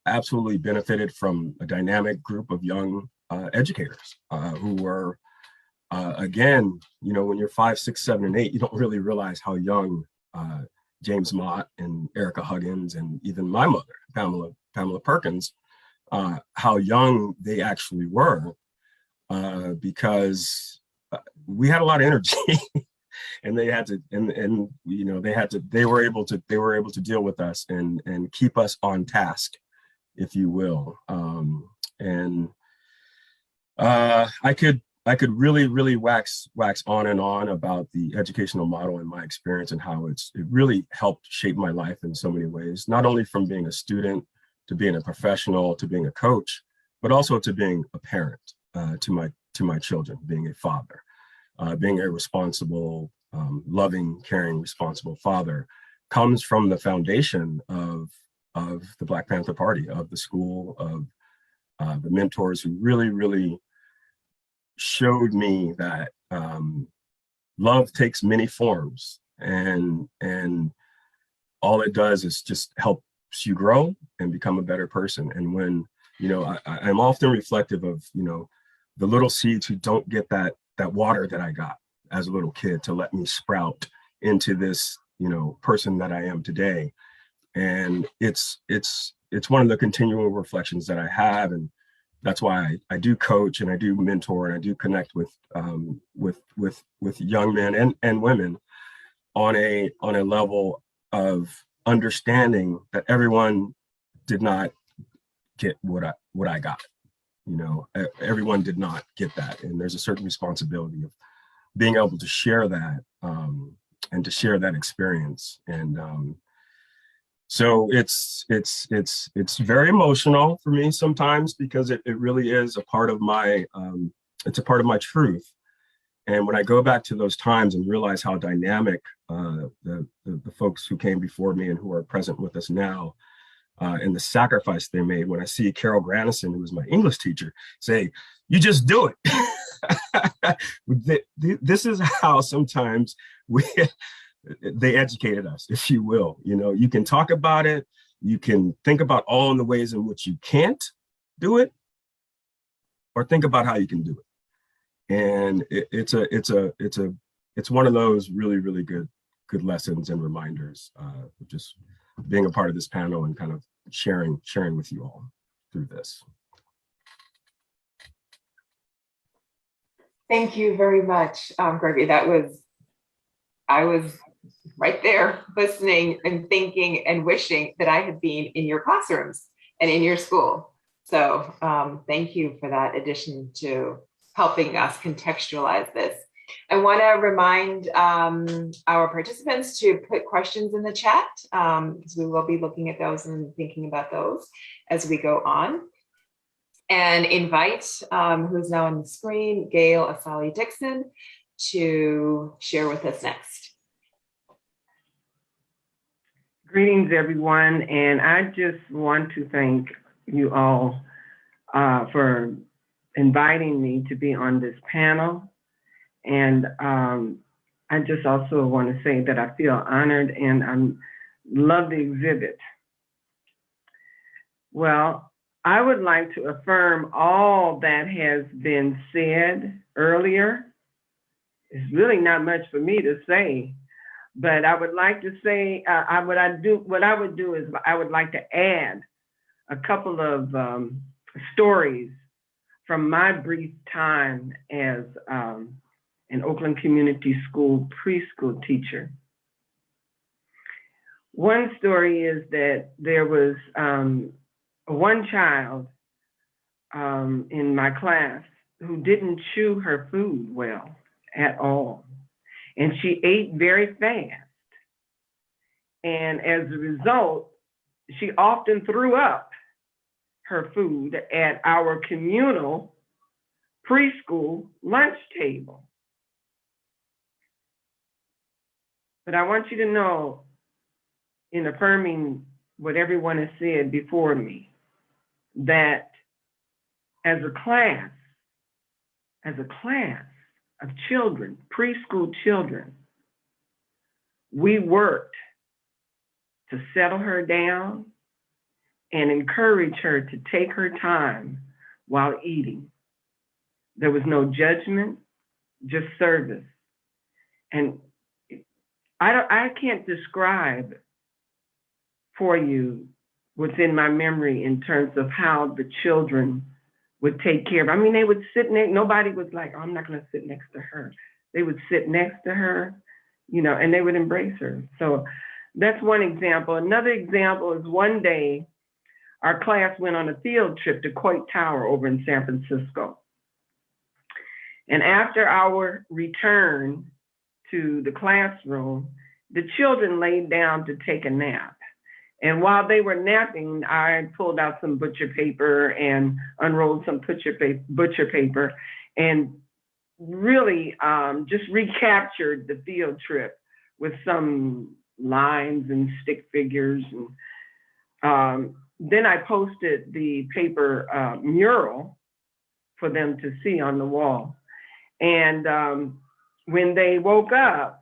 absolutely benefited from a dynamic group of young educators who were, again, you know, when you're 5, 6, 7, and 8, you don't really realize how young James Mott and Erica Huggins, and even my mother, Pamela Perkins, how young they actually were, because we had a lot of energy. And they had to, and you know, they were able to deal with us and keep us on task, if you will. And I could really wax on and on about the educational model and my experience, and how it really helped shape my life in so many ways, not only from being a student to being a professional to being a coach, but also to being a parent to my children, being a father, being a responsible, loving, caring, responsible father, comes from the foundation of the Black Panther Party, of the school, of the mentors who really showed me that love takes many forms, and all it does is just helps you grow and become a better person. And when, you know, I'm often reflective of, you know, the little seeds who don't get that water that I got as a little kid to let me sprout into this, you know, person that I am today. And it's one of the continual reflections that I have, and that's why I do coach and I do mentor and I do connect with young men and women on a level of understanding that everyone did not get what I got. You know, everyone did not get that, and there's a certain responsibility of being able to share that and to share that experience. And so it's very emotional for me sometimes, because it really is a part of my it's a part of my truth. And when I go back to those times and realize how dynamic the folks who came before me and who are present with us now, and the sacrifice they made, when I see Carol Granison, who was my English teacher, say, "You just do it." This is how sometimes they educated us, if you will. You know, you can talk about it, you can think about all the ways in which you can't do it, or think about how you can do it. And it's one of those really good lessons and reminders of just being a part of this panel and kind of sharing with you all through this. Thank you very much, Gregory. I was right there listening and thinking and wishing that I had been in your classrooms and in your school. So thank you for that addition to helping us contextualize this. I want to remind our participants to put questions in the chat because we will be looking at those and thinking about those as we go on. And invite, who's now on the screen, Gail Asali Dixon, to share with us next. Greetings, everyone. And I just want to thank you all for inviting me to be on this panel. And I just also want to say that I feel honored and I love the exhibit. Well, I would like to affirm all that has been said earlier. It's really not much for me to say, but I would like to say, what I would do is I would like to add a couple of stories from my brief time as an Oakland Community School preschool teacher. One story is that there was one child in my class who didn't chew her food well at all. And she ate very fast. And as a result, she often threw up her food at our communal preschool lunch table. But I want you to know, in affirming what everyone has said before me, that as a class of children, preschool children, we worked to settle her down and encourage her to take her time while eating. There was no judgment, just service. And I can't describe for you what's in my memory in terms of how the children would take care of. I mean, they would sit next, nobody was like, oh, I'm not gonna sit next to her. They would sit next to her, you know, and they would embrace her. So that's one example. Another example is one day, our class went on a field trip to Coit Tower over in San Francisco. And after our return to the classroom, the children laid down to take a nap. And while they were napping, I pulled out some butcher paper and unrolled some butcher paper and really just recaptured the field trip with some lines and stick figures. And then I posted the paper mural for them to see on the wall. And when they woke up,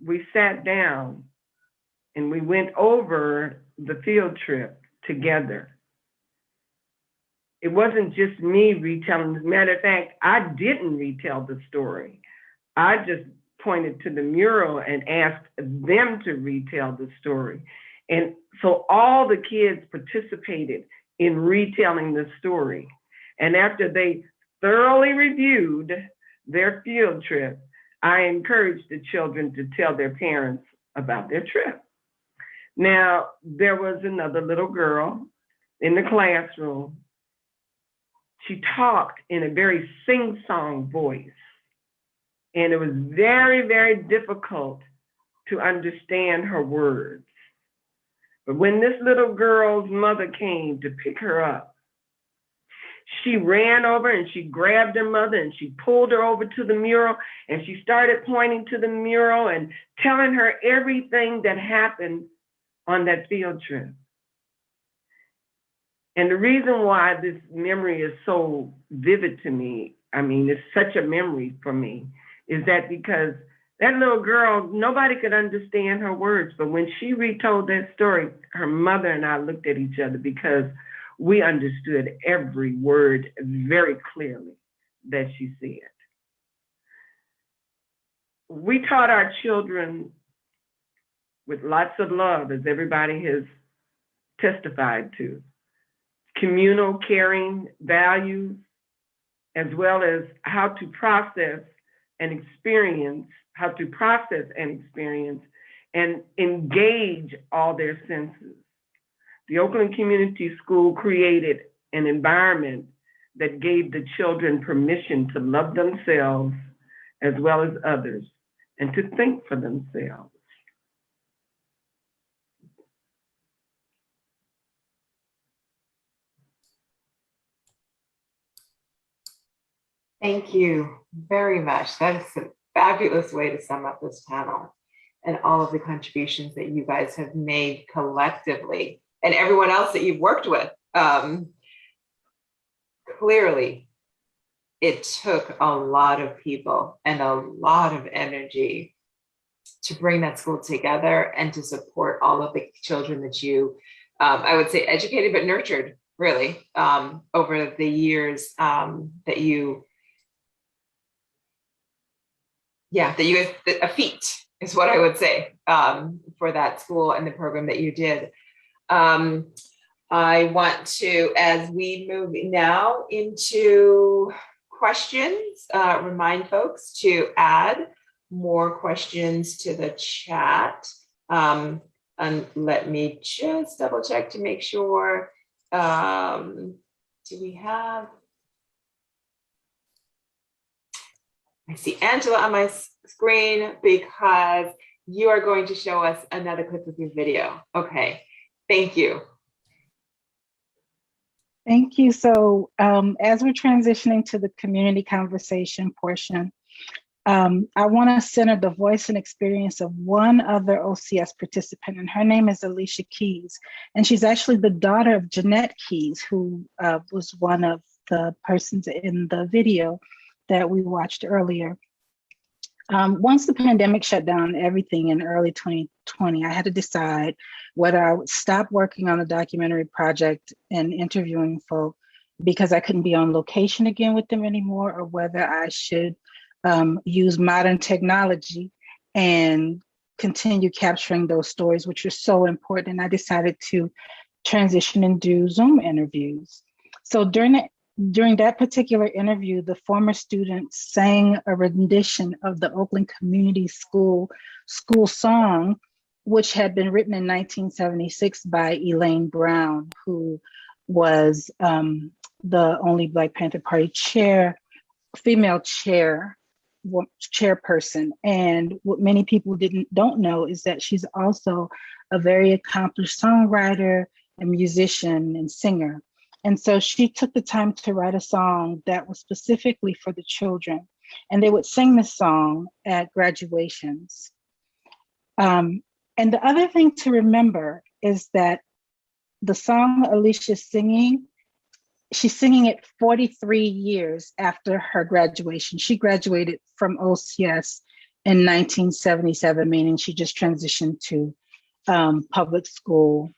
we sat down and we went over the field trip together. It wasn't just me retelling. As a matter of fact, I didn't retell the story. I just pointed to the mural and asked them to retell the story. And so all the kids participated in retelling the story. And after they thoroughly reviewed their field trip, I encouraged the children to tell their parents about their trip. Now, there was another little girl in the classroom. She talked in a very sing-song voice, and it was very, very difficult to understand her words. But when this little girl's mother came to pick her up, she ran over and she grabbed her mother and she pulled her over to the mural and she started pointing to the mural and telling her everything that happened on that field trip. And the reason why this memory is so vivid to me, I mean, it's such a memory for me, is that because that little girl, nobody could understand her words, but when she retold that story, her mother and I looked at each other because we understood every word very clearly that she said. We taught our children with lots of love, as everybody has testified to, communal caring values, as well as how to process and experience how to process an experience and engage all their senses. The Oakland Community School created an environment that gave the children permission to love themselves as well as others and to think for themselves. Thank you very much. That is a fabulous way to sum up this panel and all of the contributions that you guys have made collectively and everyone else that you've worked with. Clearly, it took a lot of people and a lot of energy to bring that school together and to support all of the children that you, I would say, educated but nurtured, really, over the years that you guys, a feat is what I would say for that school and the program that you did. I want to, as we move now into questions, remind folks to add more questions to the chat. And let me just double check to make sure. Do we have? I see Angela on my screen because you are going to show us another clip of your video. Okay, thank you. Thank you. So as we're transitioning to the community conversation portion, I want to center the voice and experience of one other OCS participant, and her name is Alicia Keys. And she's actually the daughter of Jeanette Keys, who was one of the persons in the video that we watched earlier. Once the pandemic shut down everything in early 2020, I had to decide whether I would stop working on a documentary project and interviewing folk because I couldn't be on location again with them anymore, or whether I should use modern technology and continue capturing those stories, which are so important. And I decided to transition and do Zoom interviews. So during that particular interview, the former students sang a rendition of the Oakland Community School song, which had been written in 1976 by Elaine Brown, who was the only Black Panther Party female chairperson. And what many people don't know is that she's also a very accomplished songwriter and musician and singer. And so she took the time to write a song that was specifically for the children. And they would sing this song at graduations. And the other thing to remember is that the song Alicia's singing, she's singing it 43 years after her graduation. She graduated from OCS in 1977, meaning she just transitioned to public school.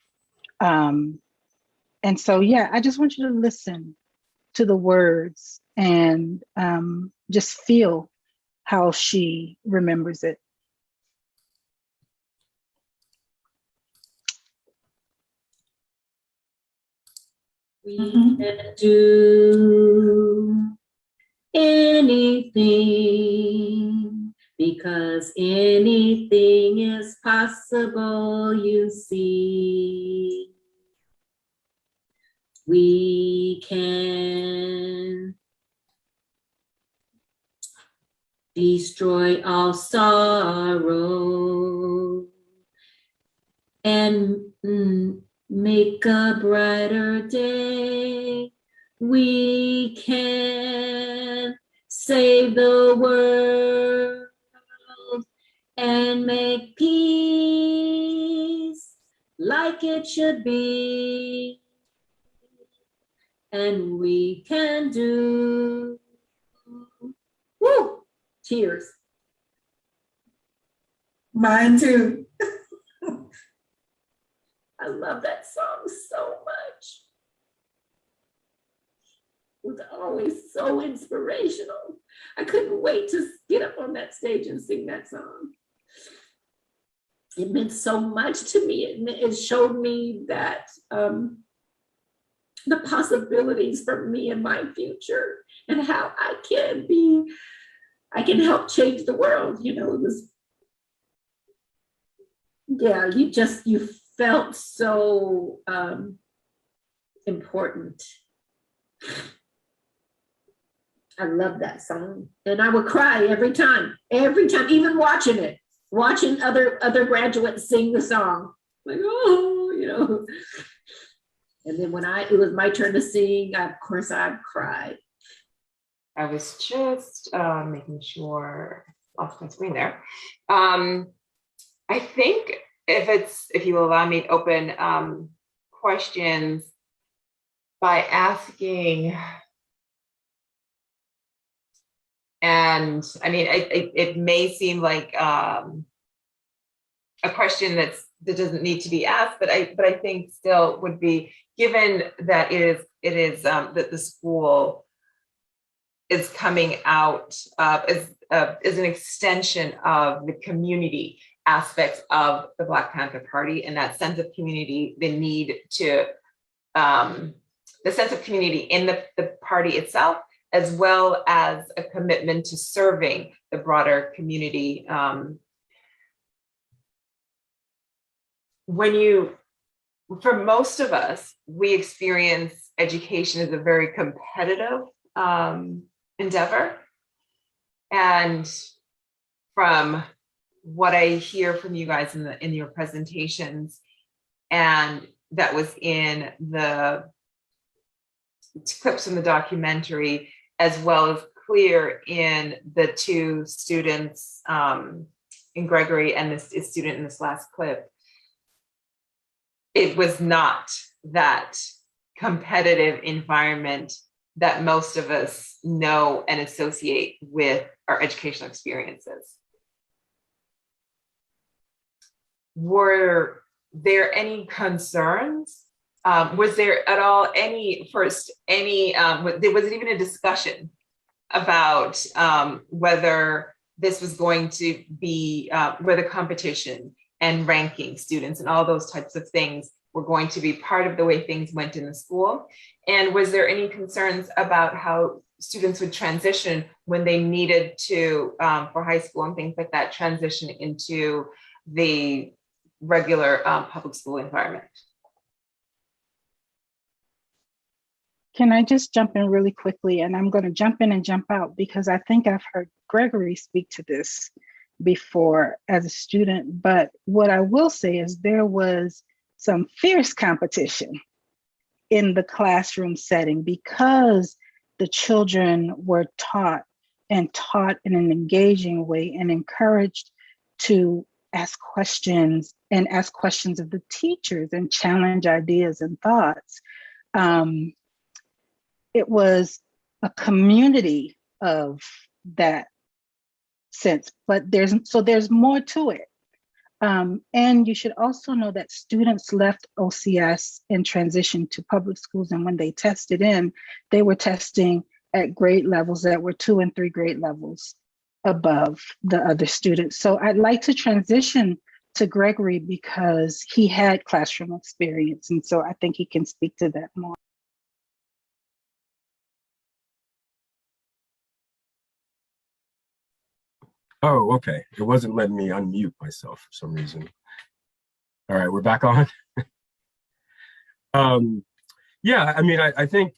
And so, yeah, I just want you to listen to the words and just feel how she remembers it. We can do anything because anything is possible, you see. We can destroy all sorrow and make a brighter day. We can save the world and make peace like it should be. And we can do, woo, tears. Mine too. I love that song so much. It was always so inspirational. I couldn't wait to get up on that stage and sing that song. It meant so much to me. It showed me that the possibilities for me and my future and how I can be I can help change the world. You know, it was, yeah, you felt so important. I love that song. And I would cry every time, even watching it, watching other graduates sing the song. Like, oh, you know. And then when it was my turn to sing, of course I cried. I was just making sure, lost my screen there. I think if you will allow me to open questions by asking, and I mean, it may seem like a question that doesn't need to be asked, but I think still would be, given that it is that the school is coming out as an extension of the community aspects of the Black Panther Party, and that sense of community, the need to the sense of community in the party itself, as well as a commitment to serving the broader community. For most of us, we experience education as a very competitive endeavor. And from what I hear from you guys in your presentations, and that was in the clips from the documentary, as well as clear in the two students, in Gregory and this student in this last clip, it was not that competitive environment that most of us know and associate with our educational experiences. Were there any concerns? Was there at all was it even a discussion about whether this was going to be, whether competition and ranking students and all those types of things were going to be part of the way things went in the school? And was there any concerns about how students would transition when they needed to, for high school and things like that, transition into the regular public school environment? Can I just jump in really quickly? And I'm going to jump in and jump out because I think I've heard Gregory speak to this before as a student. But what I will say is there was some fierce competition in the classroom setting because the children were taught in an engaging way and encouraged to ask questions of the teachers and challenge ideas and thoughts. It was a community of that sense, but there's more to it. And you should also know that students left OCS and transitioned to public schools, and when they tested in, they were testing at grade levels that were 2 and 3 grade levels above the other students. So I'd like to transition to Gregory because he had classroom experience, and so I think he can speak to that more. Oh, okay. It wasn't letting me unmute myself for some reason. All right, we're back on. Yeah, I mean, I think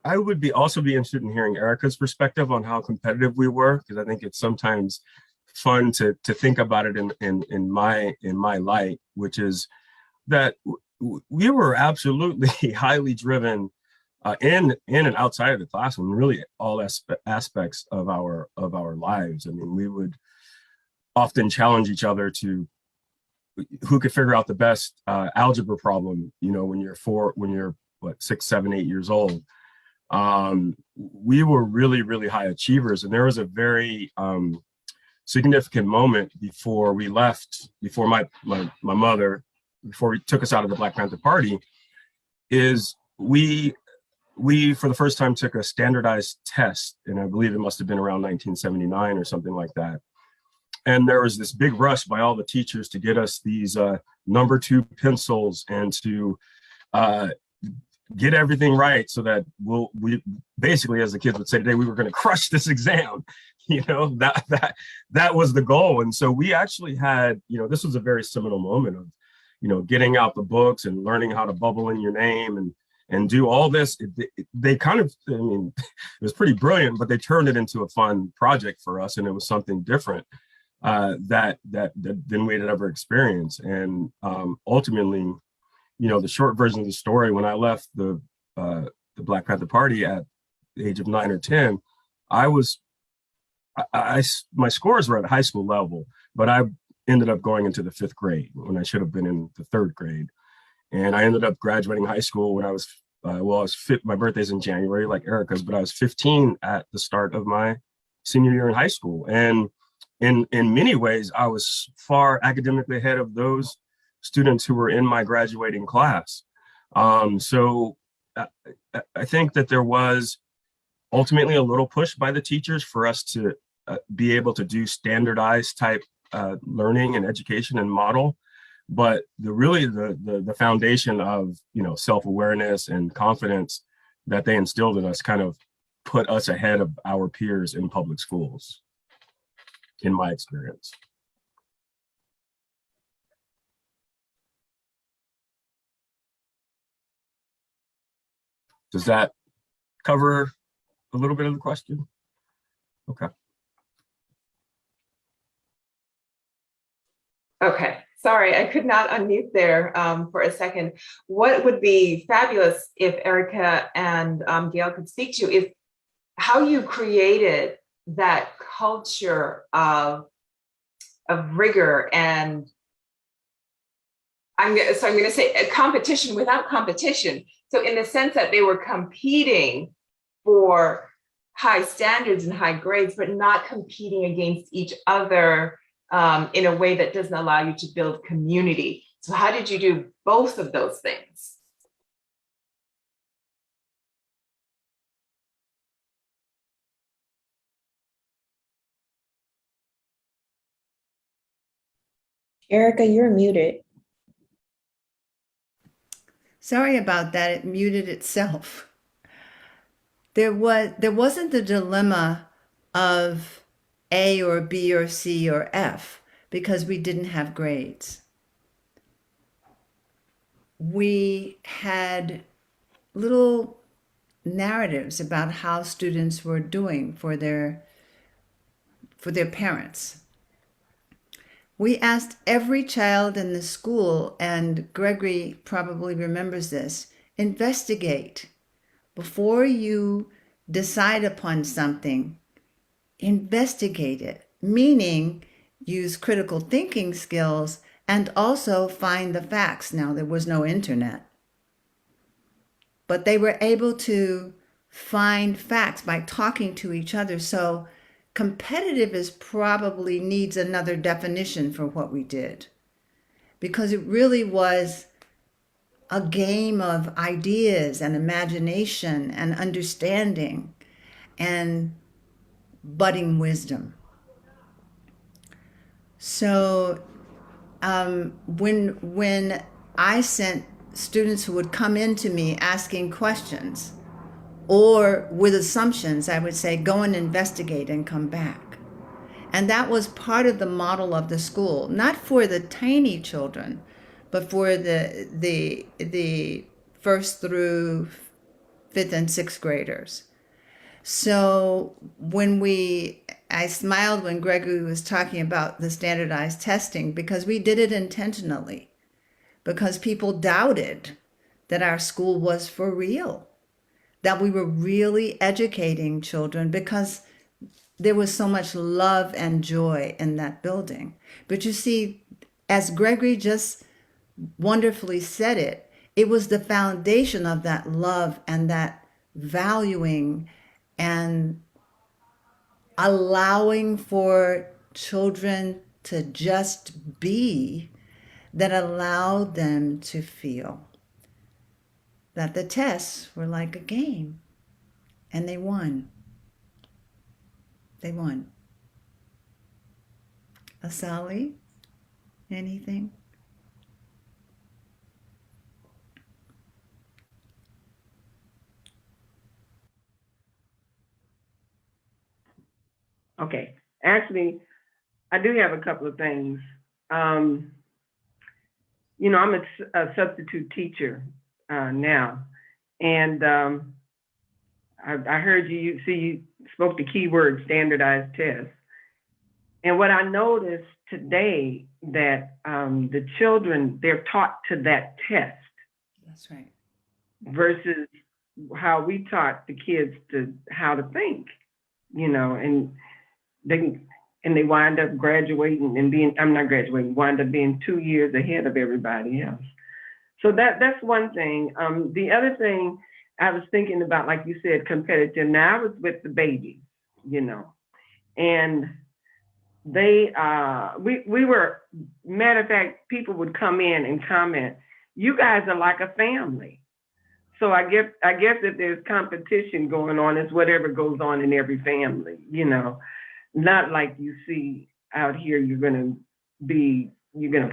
I would also be interested in hearing Erica's perspective on how competitive we were, because I think it's sometimes fun to think about it in my light, which is that we were absolutely highly driven in and outside of the classroom, really all aspects of our lives. I mean, we would often challenge each other to who could figure out the best algebra problem, you know, when you're 6, 7, 8 years old. We were really, really high achievers. And there was a very significant moment before we left, before my mother, before he took us out of the Black Panther Party, is we for the first time took a standardized test, and I believe it must have been around 1979 or something like that. And there was this big rush by all the teachers to get us these number 2 pencils and to get everything right so that we basically, as the kids would say today, we were going to crush this exam, you know, that was the goal. And so we actually had, you know, this was a very seminal moment of, you know, getting out the books and learning how to bubble in your name and do all this. They kind of, I mean, it was pretty brilliant, but they turned it into a fun project for us, and it was something different that than we had ever experienced. And ultimately, you know, the short version of the story, when I left the Black Panther Party at the age of 9 or 10, my scores were at high school level, but I ended up going into the 5th grade when I should have been in the 3rd grade. And I ended up graduating high school when I was, my birthday's in January, like Erica's, but I was 15 at the start of my senior year in high school. And in many ways, I was far academically ahead of those students who were in my graduating class. So I think that there was ultimately a little push by the teachers for us to be able to do standardized type learning and education and model. But the foundation of, you know, self-awareness and confidence that they instilled in us kind of put us ahead of our peers in public schools, in my experience. Does that cover a little bit of the question? Okay. Okay, sorry, I could not unmute there for a second. What would be fabulous if Erica and Gail could speak to is how you created that culture of rigor and I'm going to say a competition without competition. So in the sense that they were competing for high standards and high grades, but not competing against each other in a way that doesn't allow you to build community. So how did you do both of those things? Erica, you're muted. Sorry about that. It muted itself. There wasn't the dilemma of A or B or C or F because we didn't have grades. We had little narratives about how students were doing for their parents. We asked every child in the school, and Gregory probably remembers this, investigate. Before you decide upon something, investigate it, meaning use critical thinking skills and also find the facts. Now, there was no internet, but they were able to find facts by talking to each other. So competitive is probably needs another definition for what we did, because it really was a game of ideas and imagination and understanding and budding wisdom. So when I sent students who would come into me asking questions or with assumptions, I would say, go and investigate and come back. And that was part of the model of the school, not for the tiny children, but for the 1st through 5th and 6th graders. So I smiled when Gregory was talking about the standardized testing, because we did it intentionally, because people doubted that our school was for real, that we were really educating children, because there was so much love and joy in that building. But you see, as Gregory just wonderfully said it, it was the foundation of that love and that valuing and allowing for children to just be that allowed them to feel that the tests were like a game, and they won. They won. Asali, anything? Okay, actually, I do have a couple of things. You know, I'm a substitute teacher now, and I heard you spoke the keyword standardized tests. And what I noticed today that the children, they're taught to that test. That's right. Versus how we taught the kids to how to think, you know, and they wind up graduating and wind up being 2 years ahead of everybody else. So that's one thing. The other thing I was thinking about, like you said, competitive. Now I was with the babies, you know, and they we were, matter of fact, people would come in and comment, you guys are like a family. So I guess if there's competition going on, it's whatever goes on in every family, you know, not like you see out here, you're gonna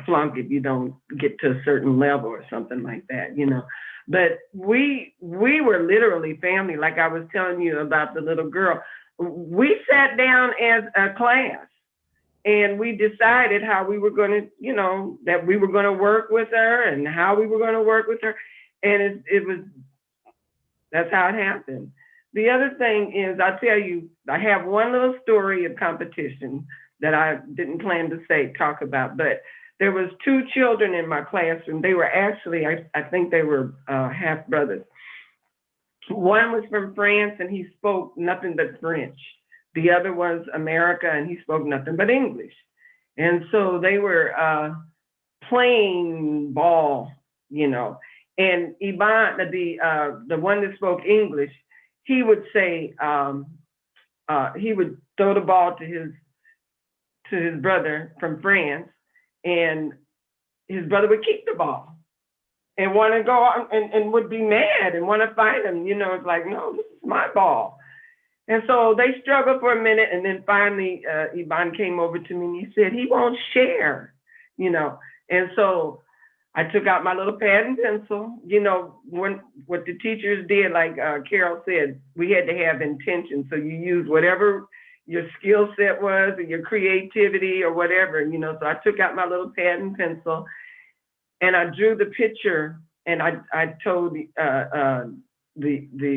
flunk if you don't get to a certain level or something like that, you know. But we were literally family, like I was telling you about the little girl. We sat down as a class and we decided how we were going to, you know, that we were going to work with her and how we were going to work with her. And that's how it happened. The other thing is, I'll tell you, I have one little story of competition that I didn't plan to talk about, but there was 2 children in my classroom. They were actually, I think they were half brothers. One was from France and he spoke nothing but French. The other was America and he spoke nothing but English. And so they were playing ball, you know. And Iban, the one that spoke English, he would say, he would throw the ball to his brother from France, and his brother would keep the ball and want to go out and would be mad and want to fight him. You know, it's like, no, this is my ball. And so they struggled for a minute, and then finally Iban came over to me and he said, he won't share, you know. And so I took out my little pad and pencil, you know, what the teachers did, like Carol said, we had to have intention. So you use whatever your skill set was or your creativity or whatever, you know. So I took out my little pad and pencil and I drew the picture, and I told the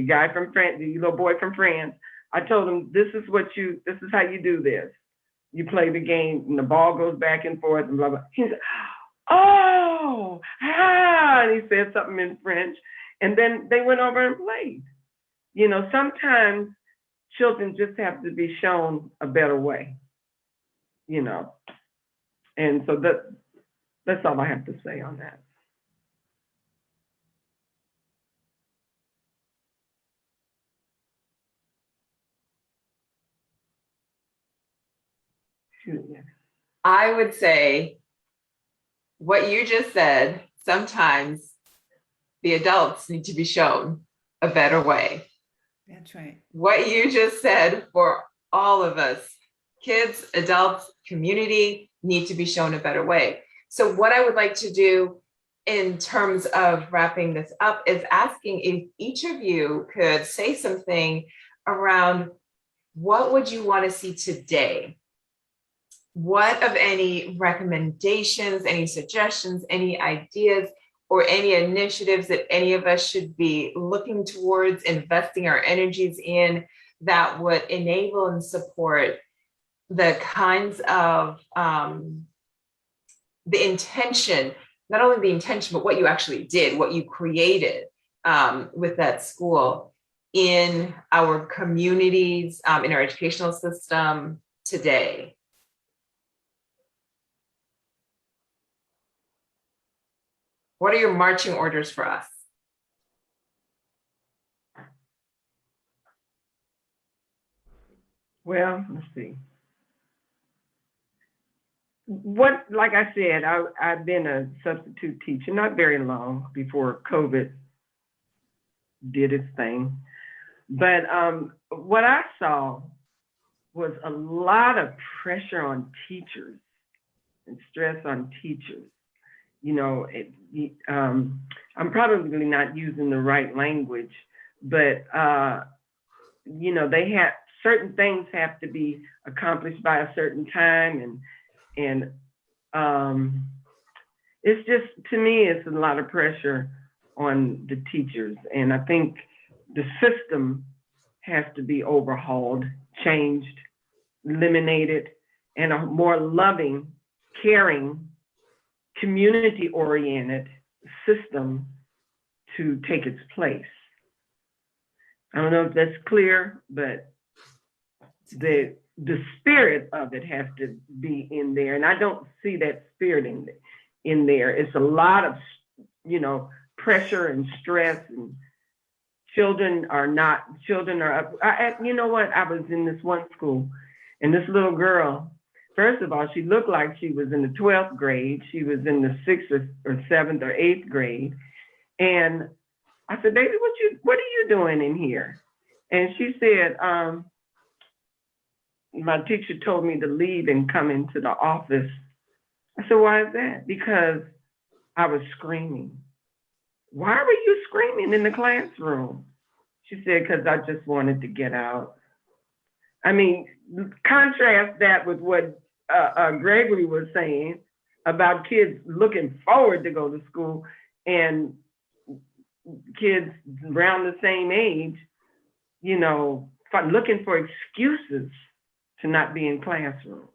guy from France, the little boy from France, I told him, this is how you do this. You play the game and the ball goes back and forth and blah, blah. He said, oh, and he said something in French, and then they went over and played. You know, sometimes children just have to be shown a better way, you know. And so that's all I have to say on that. I would say what you just said, sometimes the adults need to be shown a better way. That's right. What you just said for all of us, kids, adults, community, need to be shown a better way. So what I would like to do in terms of wrapping this up is asking if each of you could say something around what would you want to see today? What of any recommendations, any suggestions, any ideas, or any initiatives that any of us should be looking towards investing our energies in that would enable and support the kinds of the intention, not only the intention, but what you actually did, what you created with that school in our communities, in our educational system today. What are your marching orders for us? Well, let's see. Like I said, I've been a substitute teacher, not very long before COVID did its thing. But what I saw was a lot of pressure on teachers and stress on teachers. You know, I'm probably not using the right language, but, you know, they had certain things have to be accomplished by a certain time, and it's just, to me, it's a lot of pressure on the teachers. And I think the system has to be overhauled, changed, eliminated, and a more loving, caring, community-oriented system to take its place. I don't know if that's clear, but the spirit of it has to be in there. And I don't see that spirit in there. It's a lot of, pressure and stress, and children are up. You know what? I was in this one school, and this little girl, first of all, she looked like she was in the 12th grade. She was in the 6th or 7th or 8th grade. And I said, baby, what are you doing in here? And she said, my teacher told me to leave and come into the office. I said, why is that? Because I was screaming. Why were you screaming in the classroom? She said, because I just wanted to get out. I mean, contrast that with what Gregory was saying about kids looking forward to go to school, and kids around the same age, looking for excuses to not be in classroom.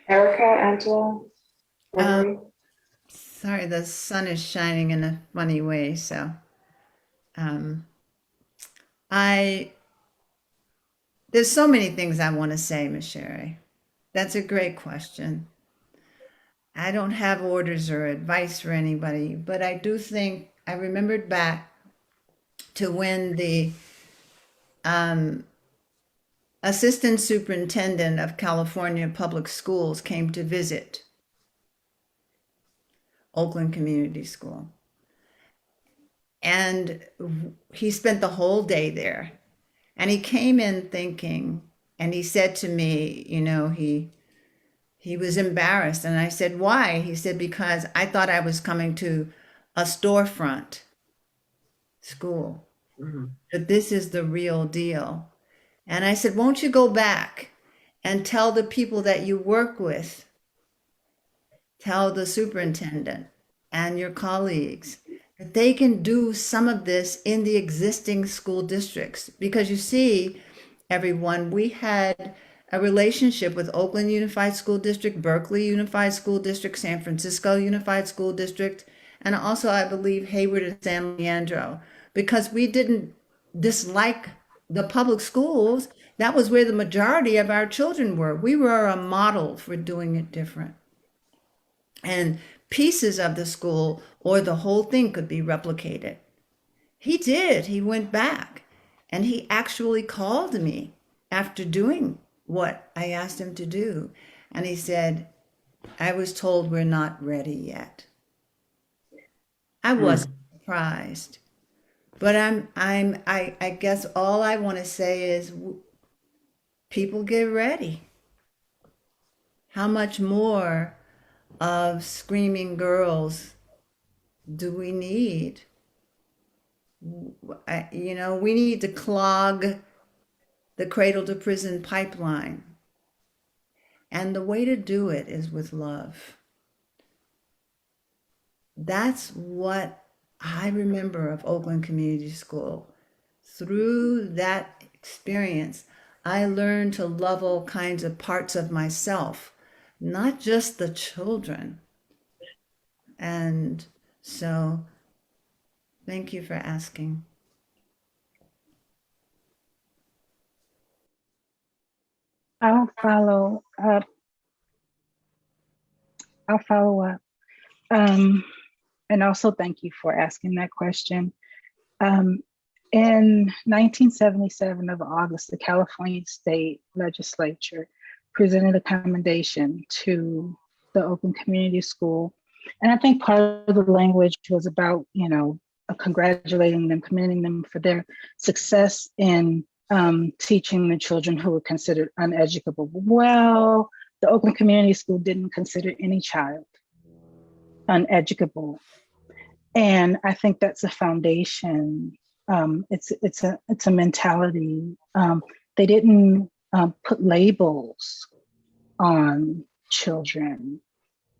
Erica, Angela? Sorry, the sun is shining in a funny way, so there's so many things I want to say, Ms. Sherry. That's a great question. I don't have orders or advice for anybody, but I do think I remembered back to when the assistant superintendent of California Public Schools came to visit Oakland Community School. And he spent the whole day there. And he came in thinking, and he said to me, he was embarrassed. And I said, why? He said, because I thought I was coming to a storefront school. Mm-hmm. But this is the real deal. And I said, won't you go back and tell the people that you work with, tell the superintendent and your colleagues that they can do some of this in the existing school districts? Because you see, everyone, we had a relationship with Oakland Unified School District, Berkeley Unified School District, San Francisco Unified School District, and also, I believe, Hayward and San Leandro, because we didn't dislike the public schools. That was where the majority of our children were. We were a model for doing it different. And pieces of the school or the whole thing could be replicated. He did. He went back and he actually called me after doing what I asked him to do. And he said, I was told we're not ready yet. I wasn't surprised. But I guess all I want to say is people get ready. How much more of screaming girls do we need? We need to clog the cradle to prison pipeline. And the way to do it is with love. That's what I remember of Oakland Community School. Through that experience, I learned to love all kinds of parts of myself, not just the children. And so, thank you for asking. I'll follow up. And also thank you for asking that question. In 1977 of August, the California State Legislature presented a commendation to the Oakland Community School. And I think part of the language was about, congratulating them, commending them for their success in teaching the children who were considered uneducable. Well, the Oakland Community School didn't consider any child uneducable. And I think that's a foundation. It's a mentality. They didn't put labels on children.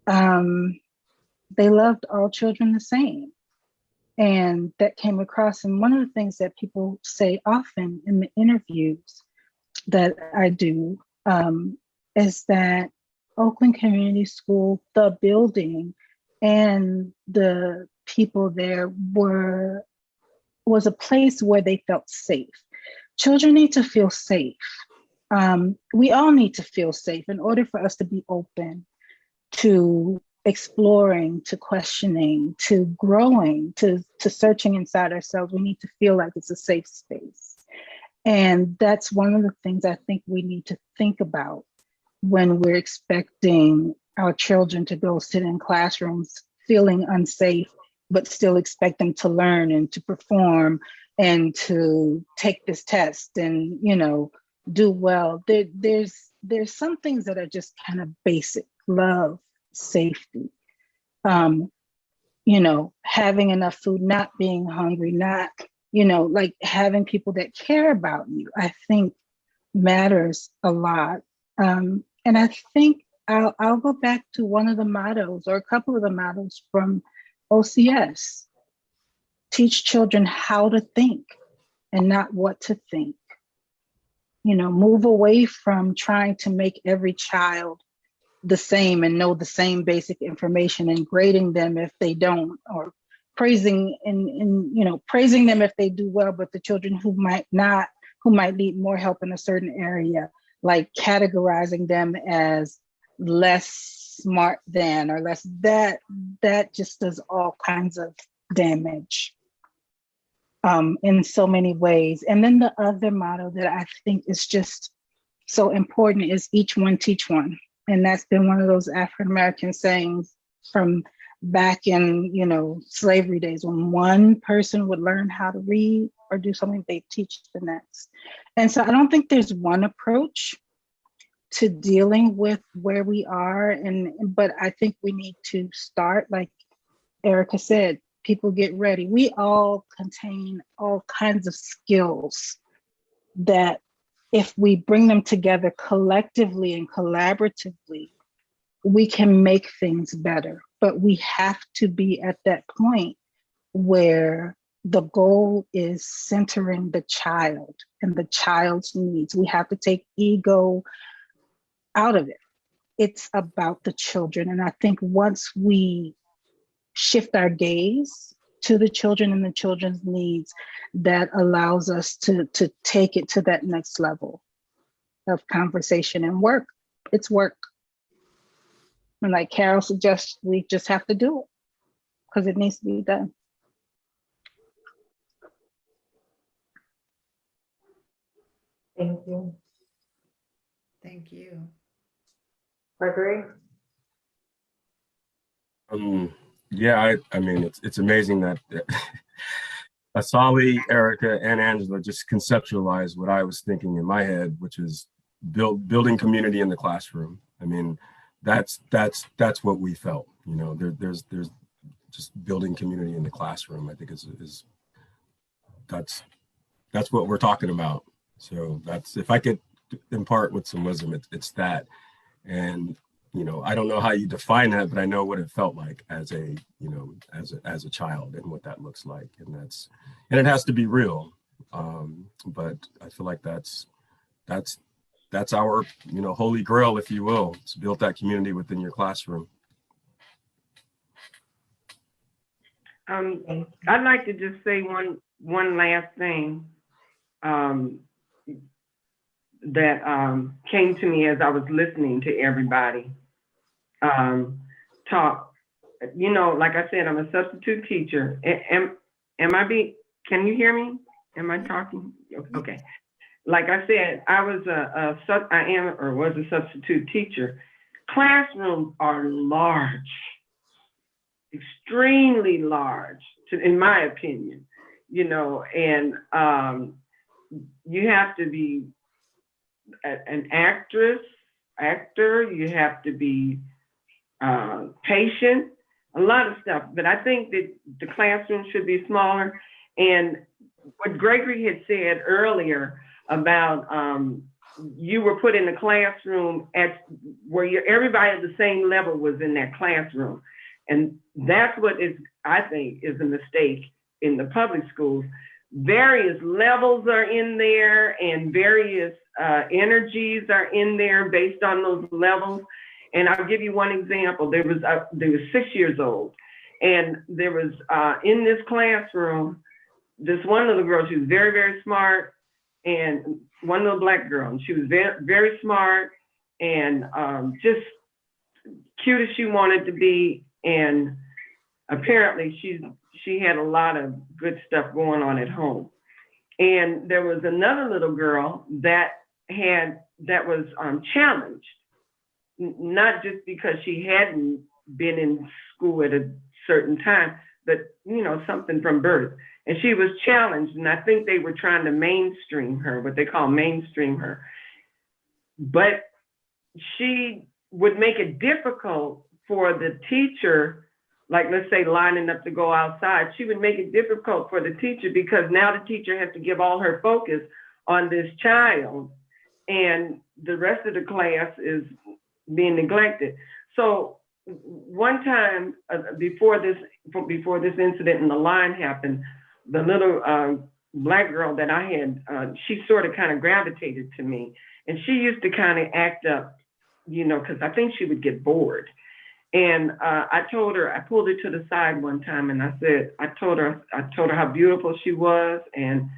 They loved all children the same. And that came across. And one of the things that people say often in the interviews that I do is that Oakland Community School, the building and the people there was a place where they felt safe. Children need to feel safe. We all need to feel safe in order for us to be open to exploring, to questioning, to growing, to searching inside ourselves. We need to feel like it's a safe space. And that's one of the things I think we need to think about when we're expecting our children to go sit in classrooms feeling unsafe, but still expect them to learn and to perform and to take this test and, do well. There's some things that are just kind of basic: love, safety, having enough food, not being hungry, not, like having people that care about you, I think matters a lot. And I think I'll go back to one of the mottos, or a couple of the mottos from OCS. Teach children how to think and not what to think. Move away from trying to make every child the same and know the same basic information and grading them if they don't, or praising praising them if they do well, but the children who might not, who might need more help in a certain area, like categorizing them as less smart than or less, that just does all kinds of damage in so many ways. And then the other motto that I think is just so important is each one teach one. And that's been one of those African-American sayings from back in, slavery days, when one person would learn how to read or do something, they teach the next. And so I don't think there's one approach to dealing with where we are. But I think we need to start, like Erica said, people get ready. We all contain all kinds of skills that if we bring them together collectively and collaboratively, we can make things better. But we have to be at that point where the goal is centering the child and the child's needs. We have to take ego out of it. It's about the children. And I think once we shift our gaze to the children and the children's needs, that allows us to take it to that next level of conversation and work. It's work. And like Carol suggests, we just have to do it because it needs to be done. Thank you. Thank you. Gregory? Yeah, I mean, it's amazing that Asali, Erica, and Angela just conceptualized what I was thinking in my head, which is building community in the classroom. I mean, that's what we felt. There's just building community in the classroom. I think that's what we're talking about. So that's, if I could impart with some wisdom, it's that. And I don't know how you define that, but I know what it felt like as a child and what that looks like. And it has to be real. But I feel like that's our, holy grail, if you will. It's build that community within your classroom. I'd like to just say one last thing that came to me as I was listening to everybody talk. Like I said, I'm a substitute teacher. Can you hear me? Am I talking? Okay. Like I said, I was a substitute teacher. Classrooms are large, extremely large, in my opinion, and you have to be an actor, you have to be patient, a lot of stuff. But I think that the classroom should be smaller. And what Gregory had said earlier about you were put in the classroom at where everybody at the same level was in that classroom. And that's what is, I think, is a mistake in the public schools. Various levels are in there and various energies are in there based on those levels. And I'll give you one example. There was 6 years old, and there was in this classroom, this one little girl, she was very, very smart, and one little black girl, and she was very, very smart and just cute as she wanted to be. And apparently she had a lot of good stuff going on at home. And there was another little girl that was challenged, not just because she hadn't been in school at a certain time, but something from birth. And she was challenged, and I think they were trying to mainstream her, what they call mainstream her. But she would make it difficult for the teacher, like let's say lining up to go outside, she would make it difficult for the teacher because now the teacher has to give all her focus on this child, and the rest of the class is being neglected. So one time before this incident in the line happened, the little black girl that I had, she sort of kind of gravitated to me, and she used to kind of act up, because I think she would get bored. And I pulled her to the side one time, and I told her how beautiful she was, and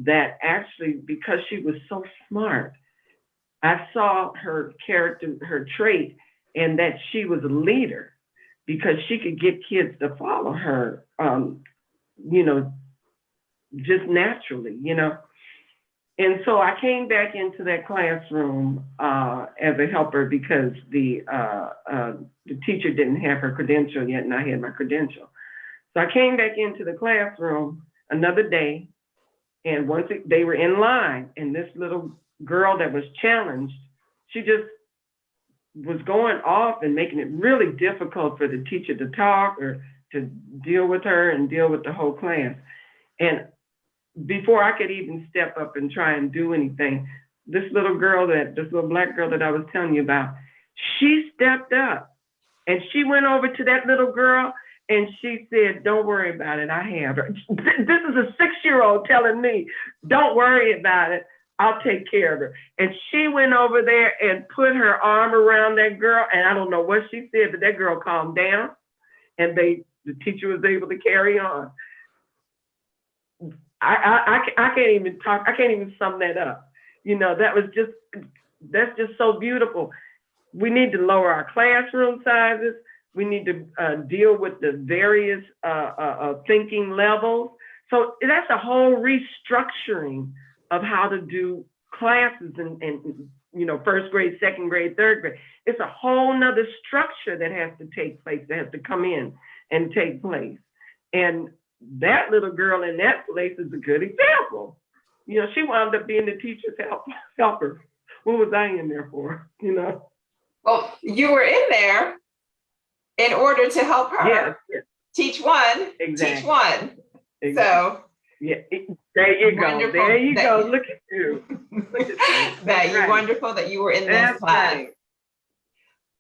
that actually because she was so smart, I saw her character, her trait, and that she was a leader because she could get kids to follow her, just naturally, And so I came back into that classroom as a helper because the teacher didn't have her credential yet, and I had my credential. So I came back into the classroom another day, and once they were in line, and this little girl that was challenged, she just was going off and making it really difficult for the teacher to talk or to deal with her and deal with the whole class. And before I could even step up and try and do anything, this little black girl that I was telling you about, she stepped up and she went over to that little girl and she said, "Don't worry about it, I have her." This is a 6-year-old telling me, "Don't worry about it, I'll take care of her." And she went over there and put her arm around that girl, and I don't know what she said, but that girl calmed down, and the teacher was able to carry on. I can't even talk. I can't even sum that up. That's just so beautiful. We need to lower our classroom sizes. We need to deal with the various thinking levels. So that's a whole restructuring of how to do classes and first grade, second grade, third grade. It's a whole nother structure that has to take place, that has to come in and take place. And that little girl in that place is a good example. She wound up being the teacher's helper. What was I in there for? Well, you were in there in order to help her. Yes. Teach one, exactly. Teach one. Exactly. So yeah, there you go. There you go. Look at you. You're wonderful that you were in this class. Right.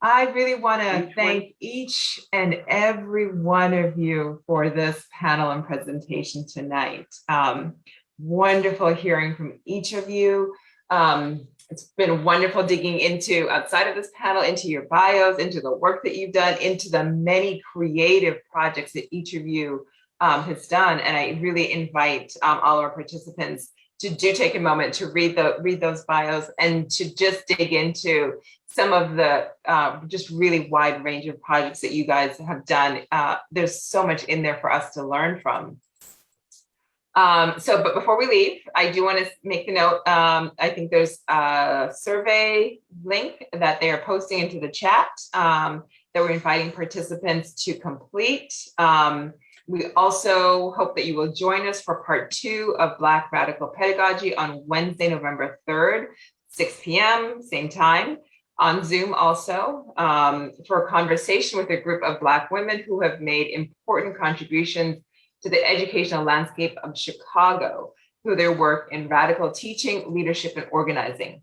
I really want to thank each and every one of you for this panel and presentation tonight. Wonderful hearing from each of you. It's been wonderful digging into, outside of this panel, into your bios, into the work that you've done, into the many creative projects that each of you has done. And I really invite all our participants to take a moment to read those bios and to just dig into some of the just really wide range of projects that you guys have done. There's so much in there for us to learn from. But before we leave, I do want to make the note, I think there's a survey link that they are posting into the chat that we're inviting participants to complete. We also hope that you will join us for part 2 of Black Radical Pedagogy on Wednesday, November 3rd, 6 p.m., same time. on Zoom also for a conversation with a group of Black women who have made important contributions to the educational landscape of Chicago through their work in radical teaching, leadership, and organizing.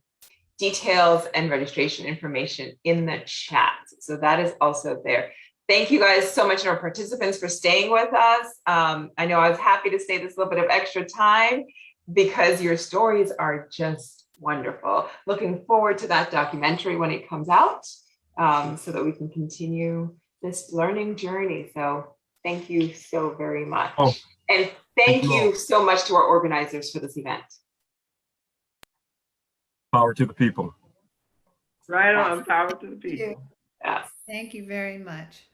Details and registration information in the chat. So that is also there. Thank you guys so much, our participants, for staying with us. I know I was happy to stay this little bit of extra time because your stories are just wonderful. Looking forward to that documentary when it comes out so that we can continue this learning journey. So thank you so very much. Oh, and thank you so much to our organizers for this event. Power to the people. Right on, power to the people. Yes. Thank you very much.